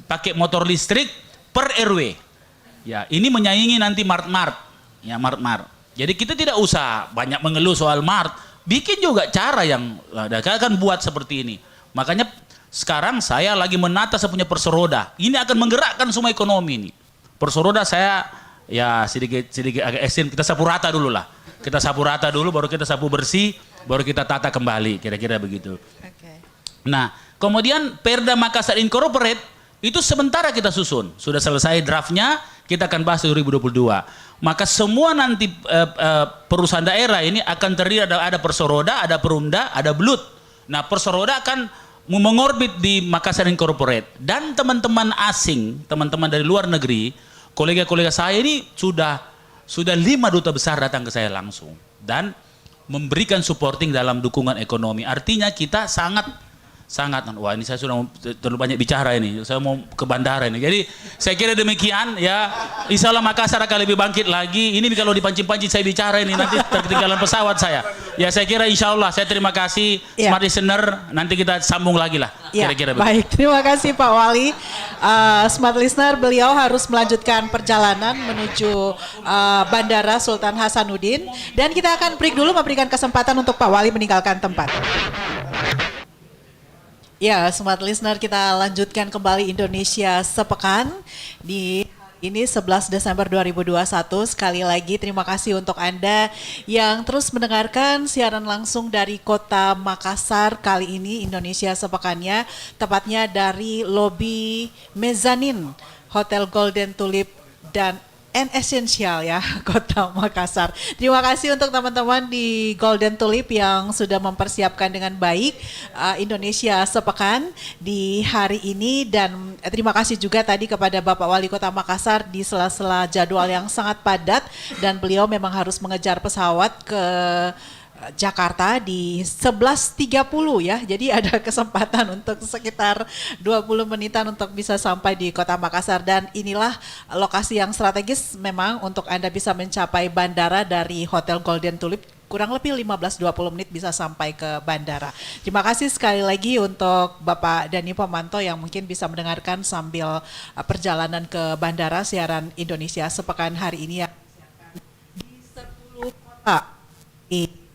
[SPEAKER 7] pakai motor listrik per RW. Ya, ini menyaingi nanti Mart-Mart. Ya, Mart-Mart. Jadi kita tidak usah banyak mengeluh soal Mart, bikin juga cara yang akan buat seperti ini. Makanya sekarang saya lagi menata saya punya Perseroda. Ini akan menggerakkan semua ekonomi ini. Perseroda saya ya sedikit agak ekstrim, kita sapu rata dulu lah. Kita sapu rata dulu, baru kita sapu bersih, baru kita tata kembali, kira-kira begitu. Okay. Nah, kemudian Perda Makassar Incorporate itu sementara kita susun. Sudah selesai draftnya, kita akan bahas 2022. Maka semua nanti perusahaan daerah ini akan terdiri ada Perseroda, ada Perumda, ada Blut. Nah, Perseroda akan mengorbit di Makassar Incorporate. Dan teman-teman asing, teman-teman dari luar negeri, kolega-kolega saya ini sudah 5 duta besar datang ke saya langsung dan memberikan supporting dalam dukungan ekonomi. Artinya kita sangat, wah ini saya sudah terlalu banyak bicara ini, saya mau ke bandara ini. Jadi saya kira demikian ya, insya Allah Makassar akan lebih bangkit lagi. Ini kalau dipancing-pancing saya bicara ini nanti ketinggalan pesawat saya. Ya saya kira insya Allah, saya terima kasih Smart Listener, nanti kita sambung lagi lah. Kira-kira
[SPEAKER 1] baik, terima kasih Pak Wali. Smart Listener, beliau harus melanjutkan perjalanan menuju Bandara Sultan Hasanuddin. Dan kita akan break dulu, memberikan kesempatan untuk Pak Wali meninggalkan tempat. Ya, Smart Listener, kita lanjutkan kembali Indonesia Sepekan di ini 11 Desember 2021. Sekali lagi terima kasih untuk Anda yang terus mendengarkan siaran langsung dari Kota Makassar. Kali ini Indonesia Sepekannya tepatnya dari lobi mezanin Hotel Golden Tulip dan Essential ya, Kota Makassar. Terima kasih untuk teman-teman di Golden Tulip yang sudah mempersiapkan dengan baik Indonesia Sepekan di hari ini, dan terima kasih juga tadi kepada Bapak Wali Kota Makassar di sela-sela jadwal yang sangat padat dan beliau memang harus mengejar pesawat ke Jakarta di 11.30 ya. Jadi ada kesempatan untuk sekitar 20 menitan untuk bisa sampai di Kota Makassar, dan inilah lokasi yang strategis memang untuk Anda bisa mencapai bandara dari Hotel Golden Tulip. Kurang lebih 15-20 menit bisa sampai ke bandara. Terima kasih sekali lagi untuk Bapak Dhani Pomanto yang mungkin bisa mendengarkan sambil perjalanan ke bandara siaran Indonesia Sepekan hari ini ya. Di 10 kota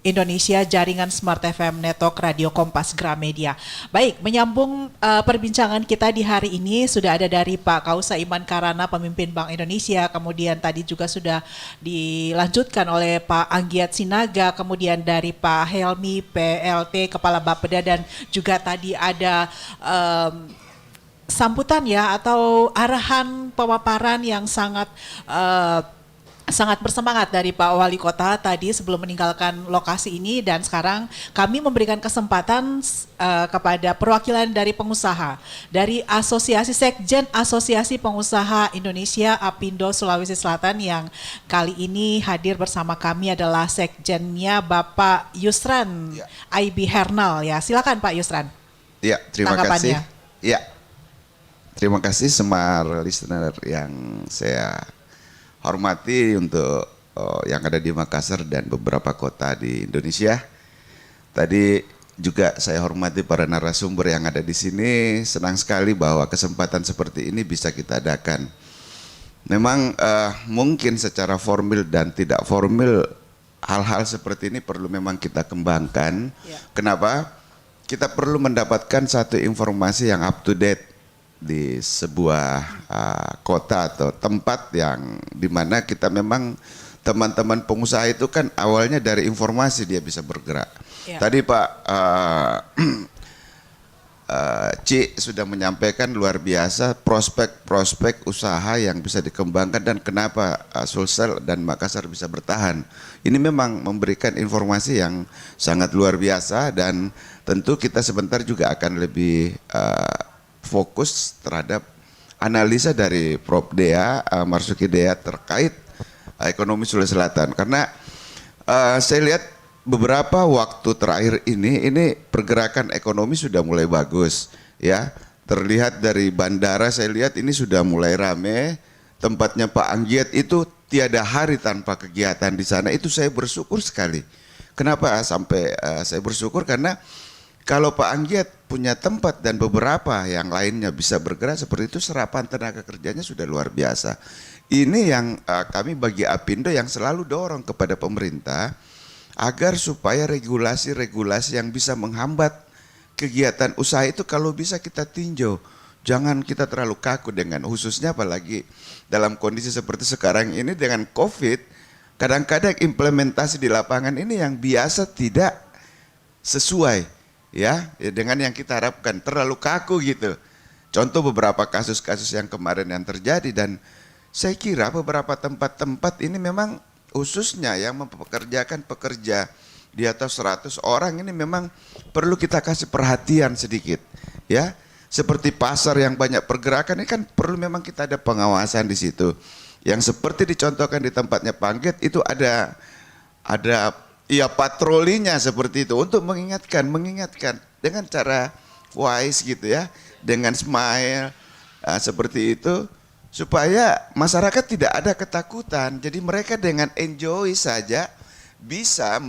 [SPEAKER 1] Indonesia, jaringan Smart FM Network Radio Kompas Gramedia. Baik, menyambung perbincangan kita di hari ini sudah ada dari Pak Kausa Iman Karana, pemimpin Bank Indonesia, kemudian tadi juga sudah dilanjutkan oleh Pak Anggiat Sinaga, kemudian dari Pak Helmi PLT Kepala Bapeda, dan juga tadi ada sambutan ya atau arahan pemaparan yang sangat sangat bersemangat dari Pak Wali Kota tadi sebelum meninggalkan lokasi ini, dan sekarang kami memberikan kesempatan kepada perwakilan dari pengusaha dari Sekjen Asosiasi Pengusaha Indonesia Apindo Sulawesi Selatan, yang kali ini hadir bersama kami adalah Sekjennya Bapak Yusran IB Hernal ya. Silakan Pak Yusran.
[SPEAKER 4] Ya, terima kasih.
[SPEAKER 1] Tanggapannya.
[SPEAKER 4] Ya. Terima kasih Smart listener yang saya hormati untuk yang ada di Makassar dan beberapa kota di Indonesia. Tadi juga saya hormati para narasumber yang ada di sini. Senang sekali bahwa kesempatan seperti ini bisa kita adakan. Memang mungkin secara formal dan tidak formal hal-hal seperti ini perlu memang kita kembangkan.
[SPEAKER 1] Ya.
[SPEAKER 4] Kenapa? Kita perlu mendapatkan satu informasi yang up to date di sebuah kota atau tempat yang dimana kita memang teman-teman pengusaha itu kan awalnya dari informasi dia bisa bergerak.
[SPEAKER 1] Ya.
[SPEAKER 4] Tadi Pak Ci sudah menyampaikan luar biasa prospek-prospek usaha yang bisa dikembangkan dan kenapa Sulsel dan Makassar bisa bertahan. Ini memang memberikan informasi yang sangat luar biasa, dan tentu kita sebentar juga akan lebih fokus terhadap analisa dari Prof. Dea, Marsuki Dea terkait ekonomi Sulawesi Selatan. Karena saya lihat beberapa waktu terakhir ini pergerakan ekonomi sudah mulai bagus ya. Terlihat dari bandara saya lihat ini sudah mulai rame. Tempatnya Pak Anggiat itu tiada hari tanpa kegiatan di sana. Itu saya bersyukur sekali. Kenapa sampai saya bersyukur? Karena kalau Pak Anggiat punya tempat dan beberapa yang lainnya bisa bergerak seperti itu, serapan tenaga kerjanya sudah luar biasa. Ini yang kami bagi Apindo yang selalu dorong kepada pemerintah agar supaya regulasi-regulasi yang bisa menghambat kegiatan usaha itu kalau bisa kita tinjau. Jangan kita terlalu kaku dengan, khususnya apalagi dalam kondisi seperti sekarang ini dengan COVID, kadang-kadang implementasi di lapangan ini yang biasa tidak sesuai. Ya, dengan yang kita harapkan, terlalu kaku gitu. Contoh beberapa kasus-kasus yang kemarin yang terjadi, dan saya kira beberapa tempat-tempat ini memang khususnya yang mempekerjakan pekerja di atas 100 orang ini memang perlu kita kasih perhatian sedikit. Ya, seperti pasar yang banyak pergerakan ini kan perlu memang kita ada pengawasan di situ. Yang seperti dicontohkan di tempatnya Pangget itu ada patrolinya seperti itu untuk mengingatkan dengan cara wise gitu ya, dengan smile seperti itu supaya masyarakat tidak ada ketakutan. Jadi mereka dengan enjoy saja bisa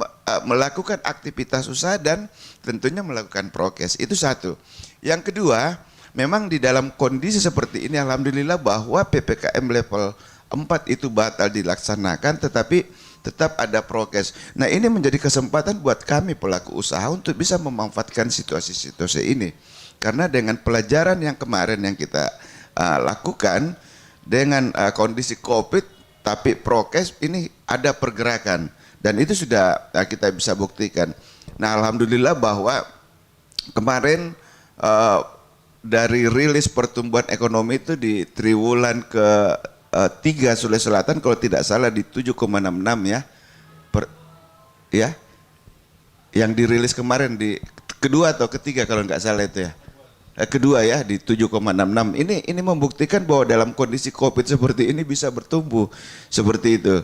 [SPEAKER 4] melakukan aktivitas usaha dan tentunya melakukan prokes. Itu satu. Yang kedua, memang di dalam kondisi seperti ini alhamdulillah bahwa PPKM level 4 itu batal dilaksanakan, tetapi tetap ada prokes. Nah, ini menjadi kesempatan buat kami pelaku usaha untuk bisa memanfaatkan situasi-situasi ini. Karena dengan pelajaran yang kemarin yang kita lakukan dengan kondisi COVID, tapi prokes ini ada pergerakan. Dan itu sudah kita bisa buktikan. Nah, alhamdulillah bahwa kemarin dari rilis pertumbuhan ekonomi itu di triwulan ke 3 Sulawesi Selatan kalau tidak salah di 7,66 ya. Yang dirilis kemarin di kedua atau ketiga kalau nggak salah itu ya. Kedua ya di 7,66. Ini membuktikan bahwa dalam kondisi Covid seperti ini bisa bertumbuh seperti itu.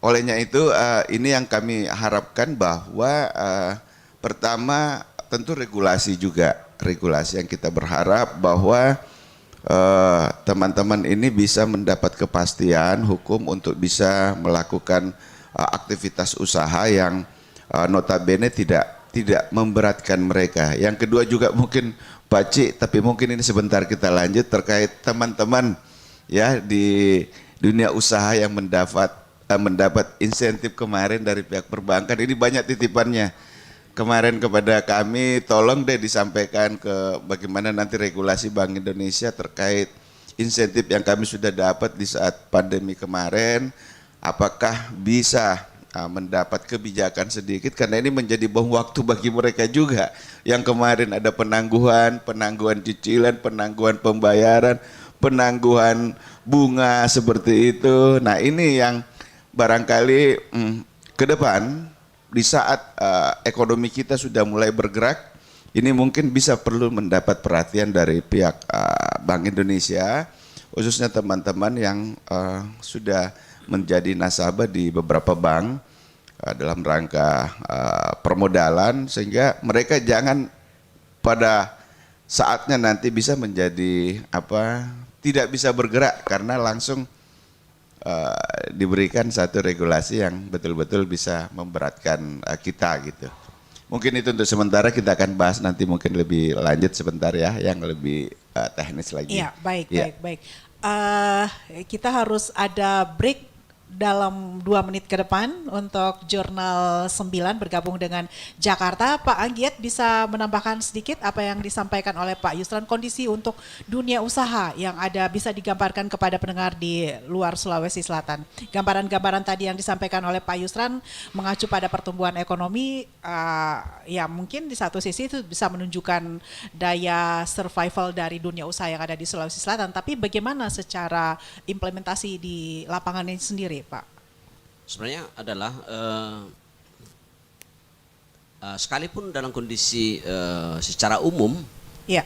[SPEAKER 4] Olehnya itu ini yang kami harapkan bahwa pertama tentu regulasi juga. Regulasi yang kita berharap bahwa teman-teman ini bisa mendapat kepastian hukum untuk bisa melakukan aktivitas usaha yang notabene tidak memberatkan mereka. Yang kedua juga mungkin Pak Ci, tapi mungkin ini sebentar kita lanjut terkait teman-teman ya di dunia usaha yang mendapat mendapat insentif kemarin dari pihak perbankan. Ini banyak titipannya kemarin kepada kami, tolong deh disampaikan ke bagaimana nanti regulasi Bank Indonesia terkait insentif yang kami sudah dapat di saat pandemi kemarin, apakah bisa mendapat kebijakan sedikit, karena ini menjadi bom waktu bagi mereka juga yang kemarin ada penangguhan cicilan, penangguhan pembayaran, penangguhan bunga seperti itu. Nah ini yang barangkali ke depan di saat ekonomi kita sudah mulai bergerak, ini mungkin bisa perlu mendapat perhatian dari pihak Bank Indonesia, khususnya teman-teman yang sudah menjadi nasabah di beberapa bank dalam rangka permodalan, sehingga mereka jangan pada saatnya nanti bisa menjadi tidak bisa bergerak karena langsung diberikan satu regulasi yang betul-betul bisa memberatkan kita gitu. Mungkin itu untuk sementara, kita akan bahas nanti mungkin lebih lanjut sebentar ya, yang lebih teknis lagi.
[SPEAKER 1] Iya, baik. Kita harus ada break dalam 2 menit ke depan untuk Jurnal 9 bergabung dengan Jakarta. Pak Anggiat bisa menambahkan sedikit apa yang disampaikan oleh Pak Yusran, kondisi untuk dunia usaha yang ada bisa digambarkan kepada pendengar di luar Sulawesi Selatan. Gambaran-gambaran tadi yang disampaikan oleh Pak Yusran mengacu pada pertumbuhan ekonomi, ya mungkin di satu sisi itu bisa menunjukkan daya survival dari dunia usaha yang ada di Sulawesi Selatan, tapi bagaimana secara implementasi di lapangan ini sendiri, Pak?
[SPEAKER 3] Sebenarnya adalah sekalipun dalam kondisi secara umum
[SPEAKER 1] ya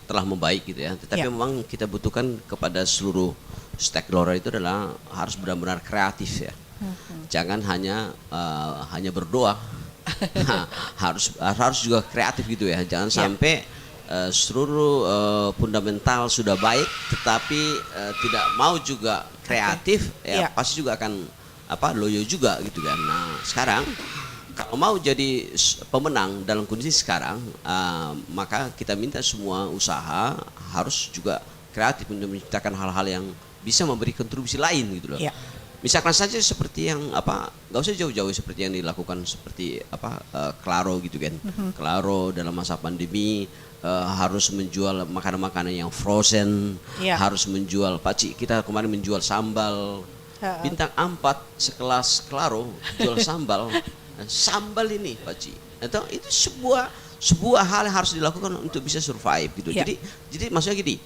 [SPEAKER 3] telah membaik gitu ya, tetapi memang kita butuhkan kepada seluruh stakeholder itu adalah harus benar-benar kreatif ya. Jangan hanya berdoa, harus juga kreatif gitu ya. Jangan sampai seluruh fundamental sudah baik, tetapi tidak mau juga kreatif, ya pasti juga akan loyo juga gitu kan. Nah sekarang kalau mau jadi pemenang dalam kondisi sekarang, maka kita minta semua usaha harus juga kreatif untuk menciptakan hal-hal yang bisa memberi kontribusi lain gitu loh. Misalkan saja seperti yang nggak usah jauh-jauh seperti yang dilakukan seperti Claro gitu kan. Claro dalam masa pandemi harus menjual makanan-makanan yang frozen, harus menjual kita kemarin menjual sambal bintang 4 sekelas Claro jual sambal. Sambal ini Pak atau itu sebuah hal yang harus dilakukan untuk bisa survive gitu. Jadi maksudnya gini,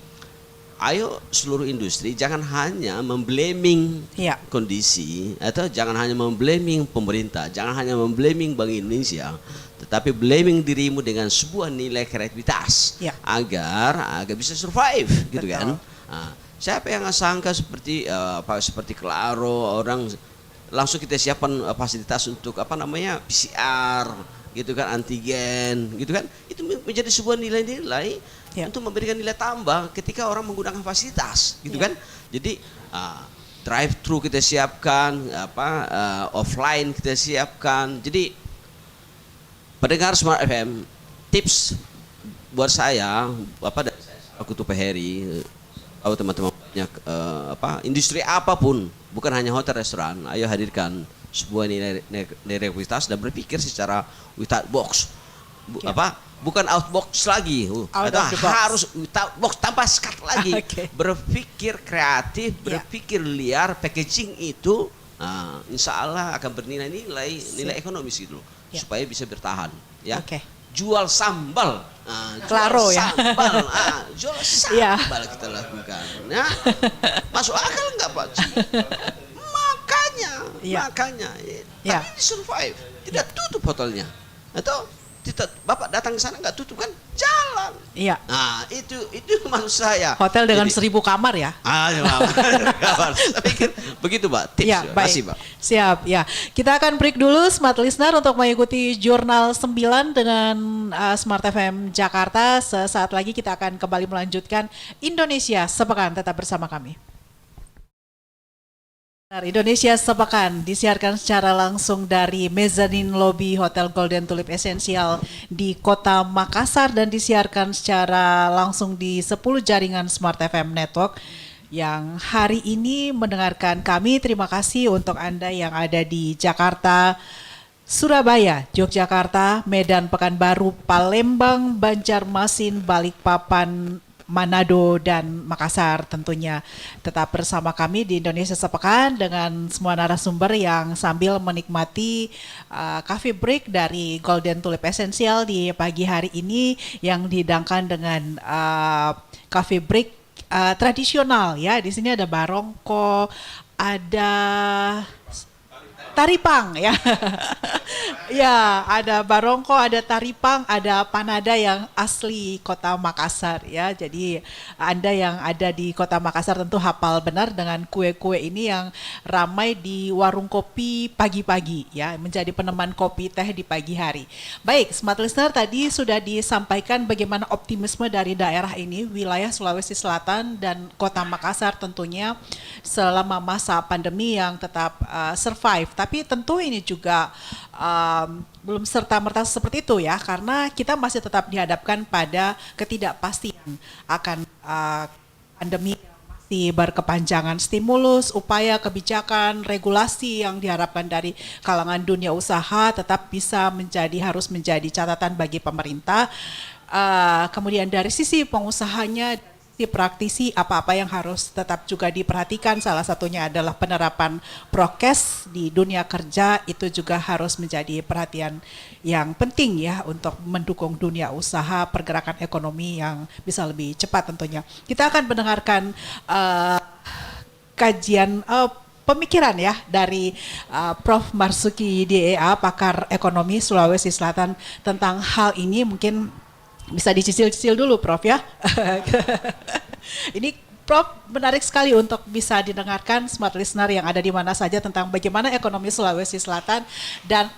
[SPEAKER 3] ayo seluruh industri jangan hanya memblaming kondisi, atau jangan hanya memblaming pemerintah, jangan hanya memblaming Bank Indonesia, tetapi blaming dirimu dengan sebuah nilai kreativitas agar bisa survive gitu kan. Nah, siapa yang sangka seperti Claro, orang langsung kita siapkan fasilitas untuk PCR gitu kan, antigen gitu kan, itu menjadi sebuah nilai-nilai untuk memberikan nilai tambah ketika orang menggunakan fasilitas gitu kan. Jadi drive thru kita siapkan, offline kita siapkan. Jadi pendengar Smart FM, tips buat saya dari aku tuh Heri, teman-teman banyak industri apapun, bukan hanya hotel restoran, ayo hadirkan sebuah nilai kreativitas dan berpikir secara without box. Bukan out box lagi, harus without box, tanpa sekat lagi. Berpikir kreatif, berpikir liar, packaging itu insya Allah akan bernilai ekonomis gitu loh, supaya bisa bertahan ya. Jual sambal,
[SPEAKER 1] Claro
[SPEAKER 3] sambal, jual sambal kita lakukan. Nah, masuk akal nggak Pak Ci? Makanya, tapi survive, tidak tutup hotelnya, atau Bapak datang ke sana nggak tutup kan, jalan. Nah itu maksud saya.
[SPEAKER 1] Hotel dengan 1000 kamar ya.
[SPEAKER 3] Saya pikir begitu Pak. Tips.
[SPEAKER 1] Terima kasih Pak. Siap ya. Kita akan break dulu Smart Listener untuk mengikuti Jurnal 9 dengan Smart FM Jakarta. Sesaat lagi kita akan kembali melanjutkan Indonesia Sepekan. Tetap bersama kami. Indonesia Sepekan disiarkan secara langsung dari mezzanine lobby Hotel Golden Tulip Essential di Kota Makassar dan disiarkan secara langsung di 10 jaringan Smart FM Network. yang hari ini mendengarkan kami. Terima kasih untuk Anda yang ada di Jakarta, Surabaya, Yogyakarta, Medan, Pekanbaru, Palembang, Banjarmasin, Balikpapan, Manado, dan Makassar tentunya. Tetap bersama kami di Indonesia Sepekan dengan semua narasumber yang sambil menikmati coffee break dari Golden Tulip Essential di pagi hari ini yang dihidangkan dengan coffee break tradisional ya. Di sini ada barongko, ada taripang ya. Ya, ada barongko, ada taripang, ada panada yang asli Kota Makassar ya. Jadi Anda yang ada di Kota Makassar tentu hafal benar dengan kue-kue ini yang ramai di warung kopi pagi-pagi ya, menjadi peneman kopi teh di pagi hari. Baik, Smart Listener, tadi sudah disampaikan bagaimana optimisme dari daerah ini, wilayah Sulawesi Selatan dan Kota Makassar tentunya selama masa pandemi yang tetap survive. Tapi tentu ini juga belum serta-merta seperti itu ya, karena kita masih tetap dihadapkan pada ketidakpastian akan pandemi yang masih berkepanjangan. Stimulus, upaya kebijakan, regulasi yang diharapkan dari kalangan dunia usaha tetap harus menjadi catatan bagi pemerintah. Kemudian dari sisi pengusahanya, si praktisi, apa-apa yang harus tetap juga diperhatikan, salah satunya adalah penerapan prokes di dunia kerja, itu juga harus menjadi perhatian yang penting ya untuk mendukung dunia usaha, pergerakan ekonomi yang bisa lebih cepat tentunya. Kita akan mendengarkan kajian pemikiran ya dari Prof. Marzuki DEA, pakar ekonomi Sulawesi Selatan tentang hal ini. Mungkin bisa dicicil-cicil dulu Prof ya. Ini Prof menarik sekali untuk bisa didengarkan Smart Listener yang ada di mana saja tentang bagaimana ekonomi Sulawesi Selatan dan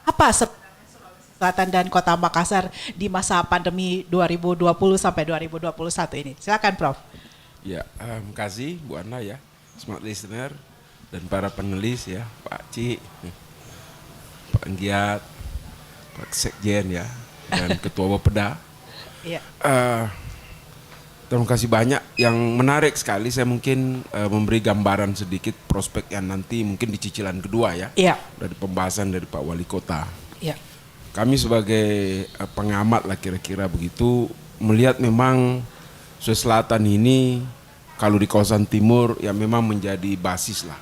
[SPEAKER 1] apa sebenarnya Sulawesi Selatan dan Kota Makassar di masa pandemi 2020 sampai 2021 ini. Silakan Prof.
[SPEAKER 6] Ya, terima kasih Bu Ana ya, Smart Listener dan para panelis ya, Pak Ci, Pak Enggiat, Pak Sekjen ya, dan Ketua Bapeda.
[SPEAKER 1] Iya.
[SPEAKER 6] Terima kasih banyak. Yang menarik sekali, saya mungkin memberi gambaran sedikit prospek yang nanti mungkin di cicilan kedua ya.
[SPEAKER 1] Iya.
[SPEAKER 6] Dari pembahasan dari Pak Wali Kota.
[SPEAKER 1] Iya.
[SPEAKER 6] Kami sebagai pengamat lah kira-kira begitu, melihat memang Sulawesi Selatan ini kalau di kawasan timur ya memang menjadi basis lah,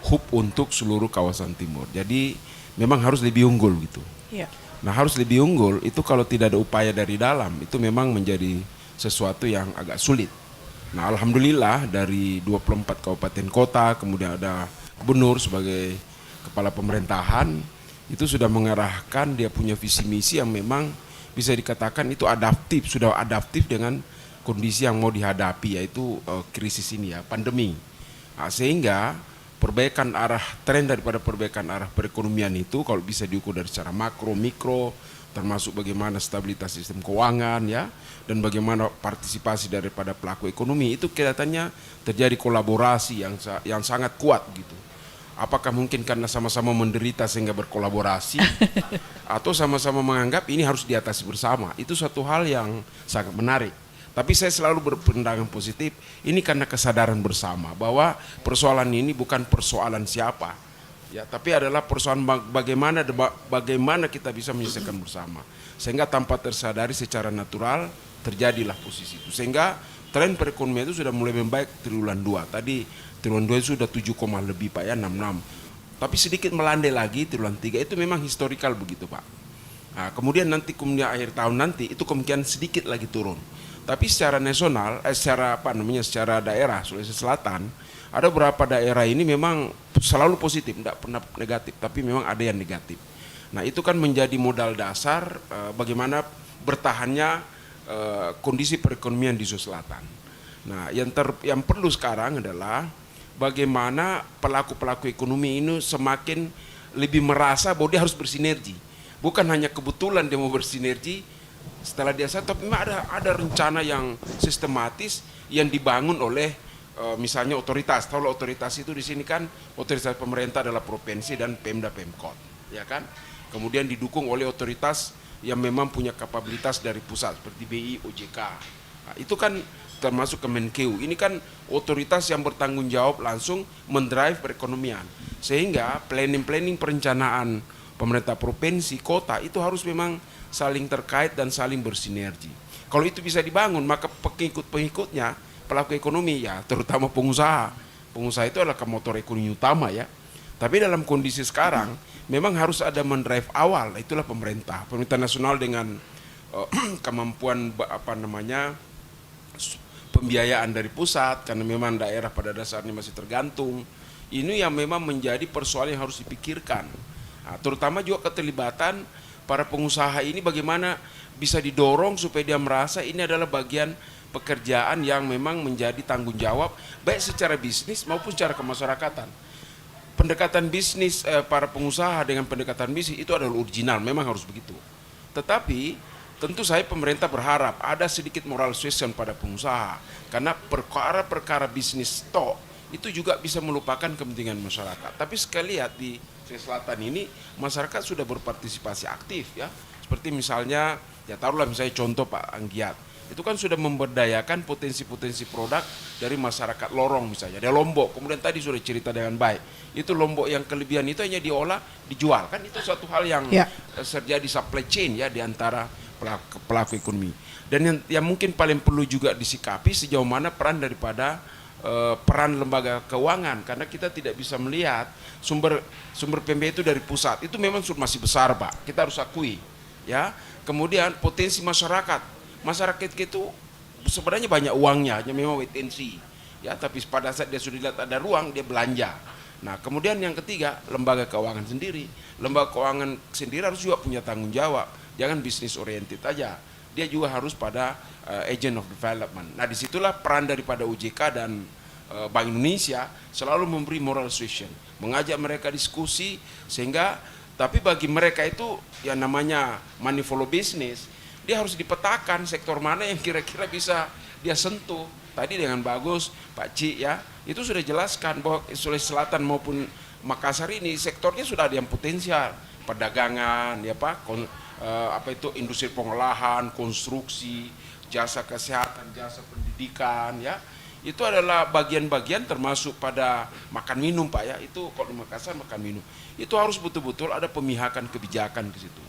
[SPEAKER 6] hub untuk seluruh kawasan timur. Jadi memang harus lebih unggul gitu.
[SPEAKER 1] Iya.
[SPEAKER 6] Nah harus lebih unggul itu kalau tidak ada upaya dari dalam itu memang menjadi sesuatu yang agak sulit. Nah alhamdulillah dari 24 kabupaten kota kemudian ada gubernur sebagai kepala pemerintahan itu sudah mengarahkan dia punya visi misi yang memang bisa dikatakan itu adaptif, sudah adaptif dengan kondisi yang mau dihadapi yaitu krisis ini ya, pandemi. Nah, sehingga perbaikan arah tren daripada perbaikan arah perekonomian itu kalau bisa diukur dari secara makro, mikro, termasuk bagaimana stabilitas sistem keuangan ya, dan bagaimana partisipasi daripada pelaku ekonomi itu kelihatannya terjadi kolaborasi yang sangat kuat gitu. Apakah mungkin karena sama-sama menderita sehingga berkolaborasi atau sama-sama menganggap ini harus diatasi bersama? Itu suatu hal yang sangat menarik. Tapi saya selalu berpandangan positif, ini karena kesadaran bersama bahwa persoalan ini bukan persoalan siapa, ya, tapi adalah persoalan bagaimana kita bisa menyelesaikan bersama. Sehingga tanpa tersadari secara natural terjadilah posisi itu. Sehingga tren perekonomian itu sudah mulai membaik triwulan 2. Tadi triwulan 2 itu sudah 7, lebih Pak ya, 66. Tapi sedikit melandai lagi triwulan 3 itu memang historikal begitu Pak. Nah, kemudian akhir tahun nanti itu kemungkinan sedikit lagi turun. Tapi secara nasional, secara daerah Sulawesi Selatan, ada beberapa daerah ini memang selalu positif, tidak pernah negatif, tapi memang ada yang negatif. Nah itu kan menjadi modal dasar bagaimana bertahannya kondisi perekonomian di Sulawesi Selatan. Nah yang perlu sekarang adalah bagaimana pelaku-pelaku ekonomi ini semakin lebih merasa bahwa dia harus bersinergi. Bukan hanya kebetulan dia mau bersinergi, setelah dia tapi memang ada rencana yang sistematis yang dibangun oleh misalnya otoritas. Kalau otoritas itu di sini kan otoritas pemerintah adalah provinsi dan Pemda Pemkot, ya kan? Kemudian didukung oleh otoritas yang memang punya kapabilitas dari pusat seperti BI, OJK. Nah, itu kan termasuk Kemenkeu. Ini kan otoritas yang bertanggung jawab langsung mendrive perekonomian. Sehingga planning perencanaan pemerintah provinsi, kota itu harus memang saling terkait dan saling bersinergi. Kalau itu bisa dibangun, maka pengikut-pengikutnya, pelaku ekonomi ya, terutama pengusaha. Pengusaha itu adalah motor ekonomi utama ya. Tapi dalam kondisi sekarang, memang harus ada mendrive awal, itulah pemerintah nasional dengan kemampuan pembiayaan dari pusat, karena memang daerah pada dasarnya masih tergantung. Ini yang memang menjadi persoalan yang harus dipikirkan. Nah, terutama juga keterlibatan para pengusaha ini bagaimana bisa didorong supaya dia merasa ini adalah bagian pekerjaan yang memang menjadi tanggung jawab baik secara bisnis maupun secara kemasyarakatan. Pendekatan bisnis para pengusaha dengan pendekatan bisnis itu adalah original, memang harus begitu. Tetapi tentu saya pemerintah berharap ada sedikit moral suasion pada pengusaha, karena perkara-perkara bisnis itu juga bisa melupakan kepentingan masyarakat. Tapi sekali lihat di Sulawesi Selatan ini masyarakat sudah berpartisipasi aktif ya. Seperti misalnya ya taruhlah misalnya contoh Pak Anggiat, itu kan sudah memberdayakan potensi-potensi produk dari masyarakat lorong misalnya. Ada Lombok, kemudian tadi sudah cerita dengan baik. Itu Lombok yang kelebihan itu hanya diolah, dijual. Kan itu suatu hal yang terjadi supply chain ya di antara pelaku ekonomi. Dan yang mungkin paling perlu juga disikapi sejauh mana peran daripada peran lembaga keuangan, karena kita tidak bisa melihat sumber pembiayaan itu dari pusat. Itu memang masih besar, Pak. Kita harus akui. Ya. Kemudian potensi masyarakat itu sebenarnya banyak uangnya, hanya memang wait and see. Ya, tapi pada saat dia sudah lihat ada ruang, dia belanja. Nah, kemudian yang ketiga, lembaga keuangan sendiri. Lembaga keuangan sendiri harus juga punya tanggung jawab. Jangan bisnis oriented aja. Dia juga harus pada agent of development. Nah, disitulah peran daripada OJK dan Bank Indonesia selalu memberi moral suasion, mengajak mereka diskusi, sehingga tapi bagi mereka itu yang namanya money follow business, dia harus dipetakan sektor mana yang kira-kira bisa dia sentuh. Tadi dengan bagus Pak Ci ya, itu sudah jelaskan bahwa Sulawesi Selatan maupun Makassar ini sektornya sudah ada yang potensial, perdagangan ya Pak, industri pengolahan, konstruksi, jasa kesehatan, jasa pendidikan ya. Itu adalah bagian-bagian termasuk pada makan minum Pak ya. Itu kalau di Makassar makan minum. Itu harus betul-betul ada pemihakan kebijakan ke situ.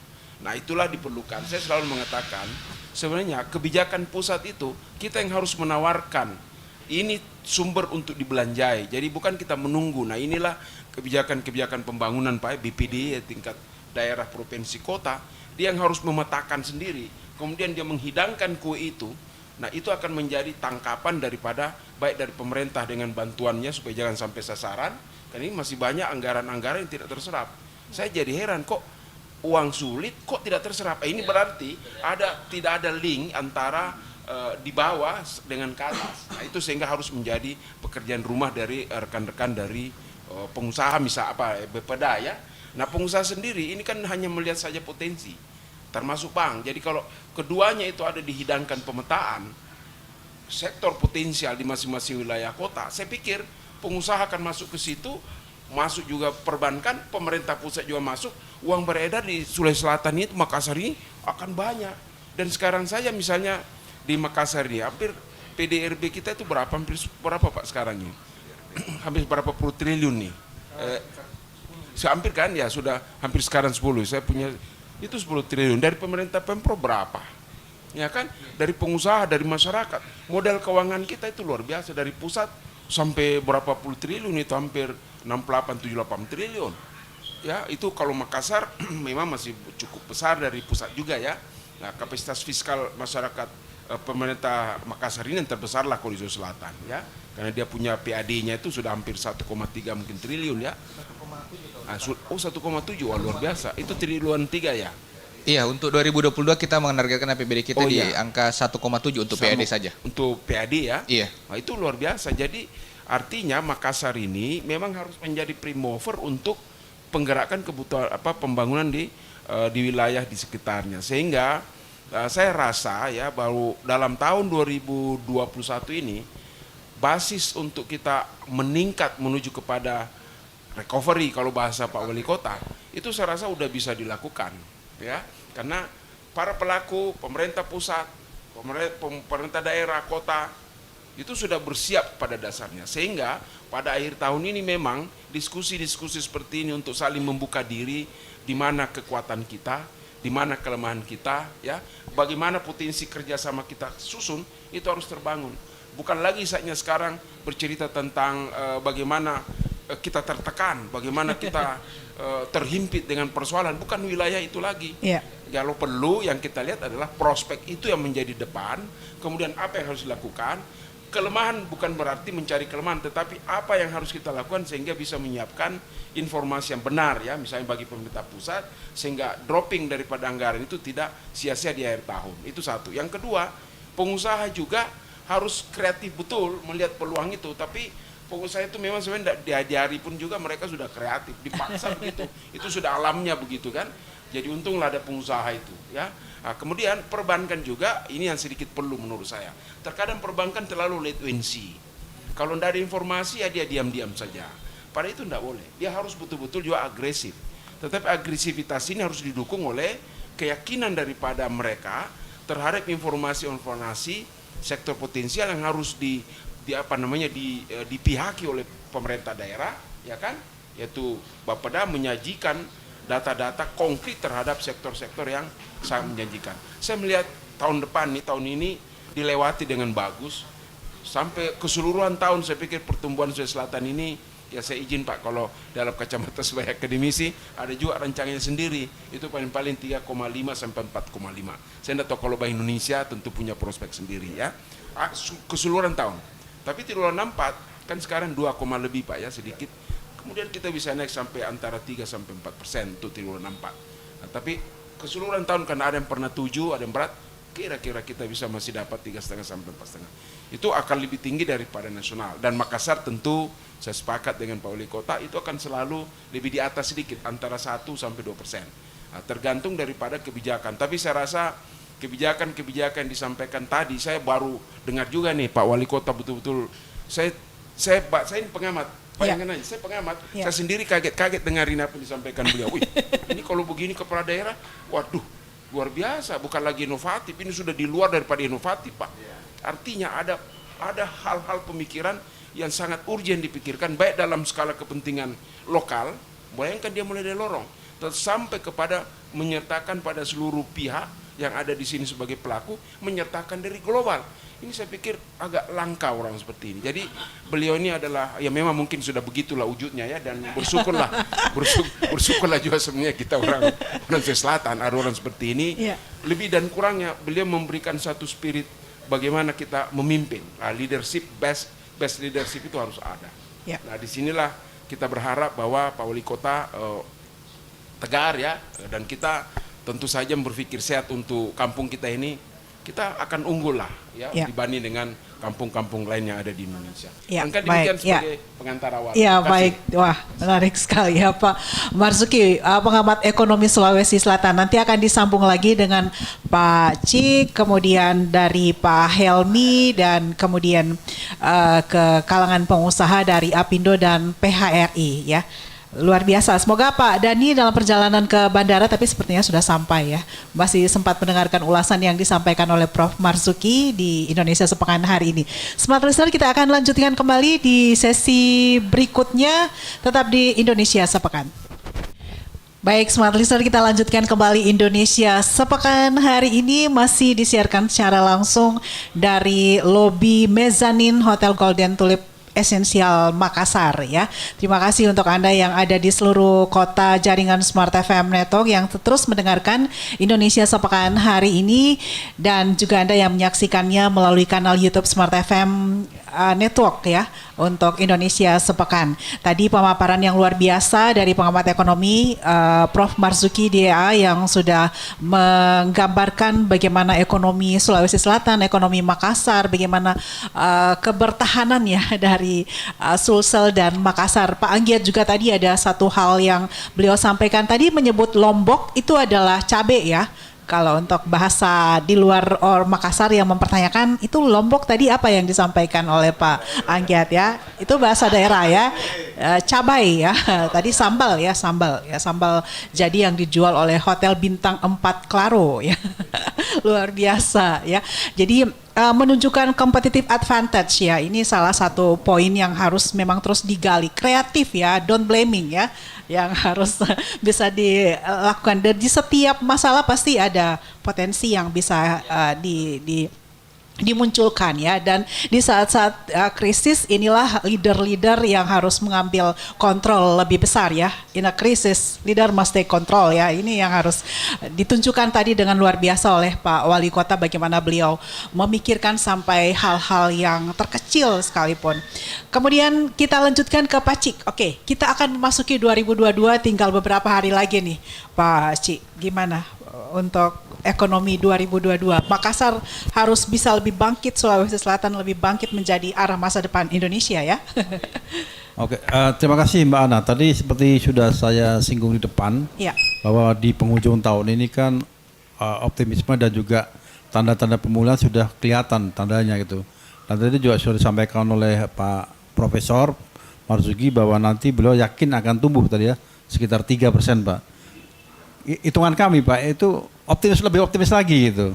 [SPEAKER 6] Nah, itulah diperlukan. Saya selalu mengatakan sebenarnya kebijakan pusat itu kita yang harus menawarkan. Ini sumber untuk dibelanjai. Jadi bukan kita menunggu. Nah, inilah kebijakan-kebijakan pembangunan Pak BPD tingkat daerah, provinsi, kota. Dia yang harus memetakan sendiri. Kemudian dia menghidangkan kue itu. Nah, itu akan menjadi tangkapan daripada baik dari pemerintah dengan bantuannya supaya jangan sampai sasaran. Karena ini masih banyak anggaran-anggaran yang tidak terserap. Saya jadi heran kok uang sulit kok tidak terserap. Ini berarti tidak ada link antara di bawah dengan ke atas. Nah, itu sehingga harus menjadi pekerjaan rumah dari rekan-rekan dari pengusaha BPDA ya. Nah, pengusaha sendiri ini kan hanya melihat saja potensi, termasuk bank. Jadi kalau keduanya itu ada dihidangkan pemetaan sektor potensial di masing-masing wilayah kota, saya pikir pengusaha akan masuk ke situ, masuk juga perbankan, pemerintah pusat juga masuk, uang beredar di Sulawesi Selatan ini, Makassar ini akan banyak. Dan sekarang saja misalnya di Makassar ini, hampir PDRB kita itu hampir berapa Pak sekarang ini? Hampir berapa puluh triliun nih? Hampir kan ya, sudah hampir sekarang 10, saya punya itu 10 triliun. Dari pemerintah Pemprov berapa? Ya kan? Dari pengusaha, dari masyarakat. Modal keuangan kita itu luar biasa, dari pusat sampai berapa puluh triliun, itu hampir 68-78 triliun. Ya, itu kalau Makassar memang masih cukup besar dari pusat juga ya. Nah, kapasitas fiskal masyarakat pemerintah Makassar ini yang terbesar lah kalau di Sulawesi Selatan ya. Karena dia punya PAD-nya itu sudah hampir 1,3 mungkin triliun ya. 1,7, wah luar biasa. Itu triliun 3 ya.
[SPEAKER 5] Iya, untuk 2022 kita menargetkan APBD kita di angka 1,7 untuk PAD saja.
[SPEAKER 6] Untuk PAD ya?
[SPEAKER 5] Iya.
[SPEAKER 6] Nah, itu luar biasa. Jadi artinya Makassar ini memang harus menjadi prime mover untuk penggerakan kebutuhan pembangunan di wilayah di sekitarnya. Sehingga saya rasa ya bahwa dalam tahun 2021 ini basis untuk kita meningkat menuju kepada recovery kalau bahasa Pak Wali Kota itu saya rasa udah bisa dilakukan ya, karena para pelaku pemerintah pusat, pemerintah daerah, kota itu sudah bersiap pada dasarnya, sehingga pada akhir tahun ini memang diskusi-diskusi seperti ini untuk saling membuka diri, di mana kekuatan kita, di mana kelemahan kita, ya, bagaimana potensi kerjasama kita susun, itu harus terbangun. Bukan lagi saatnya sekarang bercerita tentang bagaimana kita tertekan, bagaimana kita terhimpit dengan persoalan, bukan wilayah itu lagi.
[SPEAKER 1] Iya.
[SPEAKER 6] Kalau perlu yang kita lihat adalah prospek itu yang menjadi depan, kemudian apa yang harus dilakukan. Kelemahan bukan berarti mencari kelemahan, tetapi apa yang harus kita lakukan sehingga bisa menyiapkan informasi yang benar, ya, misalnya bagi pemerintah pusat, sehingga dropping daripada anggaran itu tidak sia-sia di akhir tahun. Itu satu. Yang kedua, pengusaha juga harus kreatif betul melihat peluang itu, tapi pengusaha itu memang sebenarnya diajari pun juga mereka sudah kreatif, dipaksa begitu. Itu sudah alamnya begitu kan. Jadi untunglah ada pengusaha itu, ya. Nah, kemudian perbankan juga, ini yang sedikit perlu menurut saya. Terkadang perbankan terlalu let and see. Kalau tidak ada informasi ya dia diam-diam saja. Padahal itu tidak boleh. Dia harus betul-betul juga agresif. Tetapi agresivitas ini harus didukung oleh keyakinan daripada mereka terhadap informasi-informasi sektor potensial yang harus dipihaki oleh pemerintah daerah, ya kan? Yaitu Bapeda menyajikan data-data konkret terhadap sektor-sektor yang sangat menjanjikan. Saya melihat tahun depan nih, tahun ini dilewati dengan bagus. Sampai keseluruhan tahun saya pikir pertumbuhan Sulawesi Selatan ini, ya saya izin Pak, kalau dalam kacamata sebagai akademisi, ada juga rancangannya sendiri. Itu paling-paling 3,5 sampai 4,5. Saya tidak tahu kalau Bank Indonesia tentu punya prospek sendiri, ya. Keseluruhan tahun. Tapi triwulan 4 kan sekarang 2, lebih Pak, ya, sedikit. Kemudian kita bisa naik sampai antara 3 sampai 4% untuk triwulan 4. Nah, tapi keseluruhan tahun kan ada yang pernah 7, ada yang berat, kira-kira kita bisa masih dapat 3,5 sampai 4,5. Itu akan lebih tinggi daripada nasional. Dan Makassar tentu saya sepakat dengan Pak Wali Kota, itu akan selalu lebih di atas sedikit, antara 1 sampai 2%. Nah, tergantung daripada kebijakan. Tapi saya rasa kebijakan-kebijakan yang disampaikan tadi, saya baru dengar juga nih Pak Wali Kota betul-betul, saya ini pengamat. Bayangkan aja, saya pengamat, saya sendiri kaget-kaget dengarin apa yang disampaikan beliau. Wih, ini kalau begini kepala daerah, waduh, luar biasa, bukan lagi inovatif, ini sudah di luar daripada inovatif Pak. Artinya ada hal-hal pemikiran yang sangat urgent dipikirkan, baik dalam skala kepentingan lokal, bayangkan dia mulai dari lorong, sampai kepada menyertakan pada seluruh pihak yang ada di sini sebagai pelaku, menyertakan dari global. Ini saya pikir agak langka orang seperti ini. Jadi beliau ini adalah, ya memang mungkin sudah begitulah wujudnya, ya, dan bersyukurlah juga sebenarnya kita orang Sulawesi Selatan, ada orang seperti ini. Lebih dan kurangnya beliau memberikan satu spirit bagaimana kita memimpin. Nah, leadership, best leadership itu harus ada. Nah, disinilah kita berharap bahwa Pak Wali Kota tegar, ya, dan kita tentu saja berpikir sehat untuk kampung kita ini. Kita akan unggul lah, ya, dibanding dengan kampung-kampung lain yang ada di Indonesia. Kan demikian sebagai pengantar awal.
[SPEAKER 1] Ya, baik. Wah, menarik sekali ya Pak Marzuki, pengamat ekonomi Sulawesi Selatan. Nanti akan disambung lagi dengan Pak Cik, kemudian dari Pak Helmi, dan kemudian ke kalangan pengusaha dari Apindo dan PHRI, ya. Luar biasa. Semoga Pak Dhani dalam perjalanan ke bandara, tapi sepertinya sudah sampai, ya, masih sempat mendengarkan ulasan yang disampaikan oleh Prof. Marzuki di Indonesia Sepekan hari ini. Smart Listener, kita akan lanjutkan kembali di sesi berikutnya, tetap di Indonesia Sepekan. Baik, Smart Listener, kita lanjutkan kembali Indonesia Sepekan hari ini, masih disiarkan secara langsung dari lobi mezanin Hotel Golden Tulip Esensial Makassar, ya. Terima kasih untuk Anda yang ada di seluruh kota jaringan Smart FM Network yang terus mendengarkan Indonesia Sepekan hari ini, dan juga Anda yang menyaksikannya melalui kanal YouTube Smart FM Network, ya, untuk Indonesia Sepekan. Tadi pemaparan yang luar biasa dari pengamat ekonomi Prof. Marzuki DA yang sudah menggambarkan bagaimana ekonomi Sulawesi Selatan, ekonomi Makassar, bagaimana kebertahanan, ya, dari Sulsel dan Makassar. Pak Anggiat juga tadi ada satu hal yang beliau sampaikan tadi, menyebut Lombok itu adalah cabe, ya. Kalau untuk bahasa di luar Makassar yang mempertanyakan itu Lombok tadi apa yang disampaikan oleh Pak Anggiat, ya, itu bahasa daerah, ya, cabai, ya, tadi sambal, sambal jadi yang dijual oleh Hotel Bintang 4 Claro, ya. Luar biasa ya. Jadi menunjukkan competitive advantage ya. Ini salah satu poin yang harus memang terus digali. Kreatif ya, don't blaming ya, yang harus bisa dilakukan. Dan di setiap masalah pasti ada potensi yang bisa dimunculkan ya, dan di saat-saat krisis inilah leader-leader yang harus mengambil kontrol lebih besar ya. In a crisis, leader must take control ya. Ini yang harus ditunjukkan tadi dengan luar biasa oleh Pak Wali Kota, bagaimana beliau memikirkan sampai hal-hal yang terkecil sekalipun. Kemudian kita lanjutkan ke Pak Cik. Oke, kita akan memasuki 2022, tinggal beberapa hari lagi nih Pak Cik. Gimana untuk ekonomi 2022? Makassar harus bisa lebih bangkit, Sulawesi Selatan lebih bangkit menjadi arah masa depan Indonesia ya.
[SPEAKER 2] Oke, terima kasih Mbak Ana. Tadi seperti sudah saya singgung di depan,
[SPEAKER 1] Ya.
[SPEAKER 2] bahwa di penghujung tahun ini kan optimisme dan juga tanda-tanda pemulihan sudah kelihatan tandanya gitu. Dan tadi juga sudah disampaikan oleh Pak Profesor Marzuki bahwa nanti beliau yakin akan tumbuh tadi ya sekitar 3% Pak. Hitungan kami Pak itu lebih optimis lagi gitu.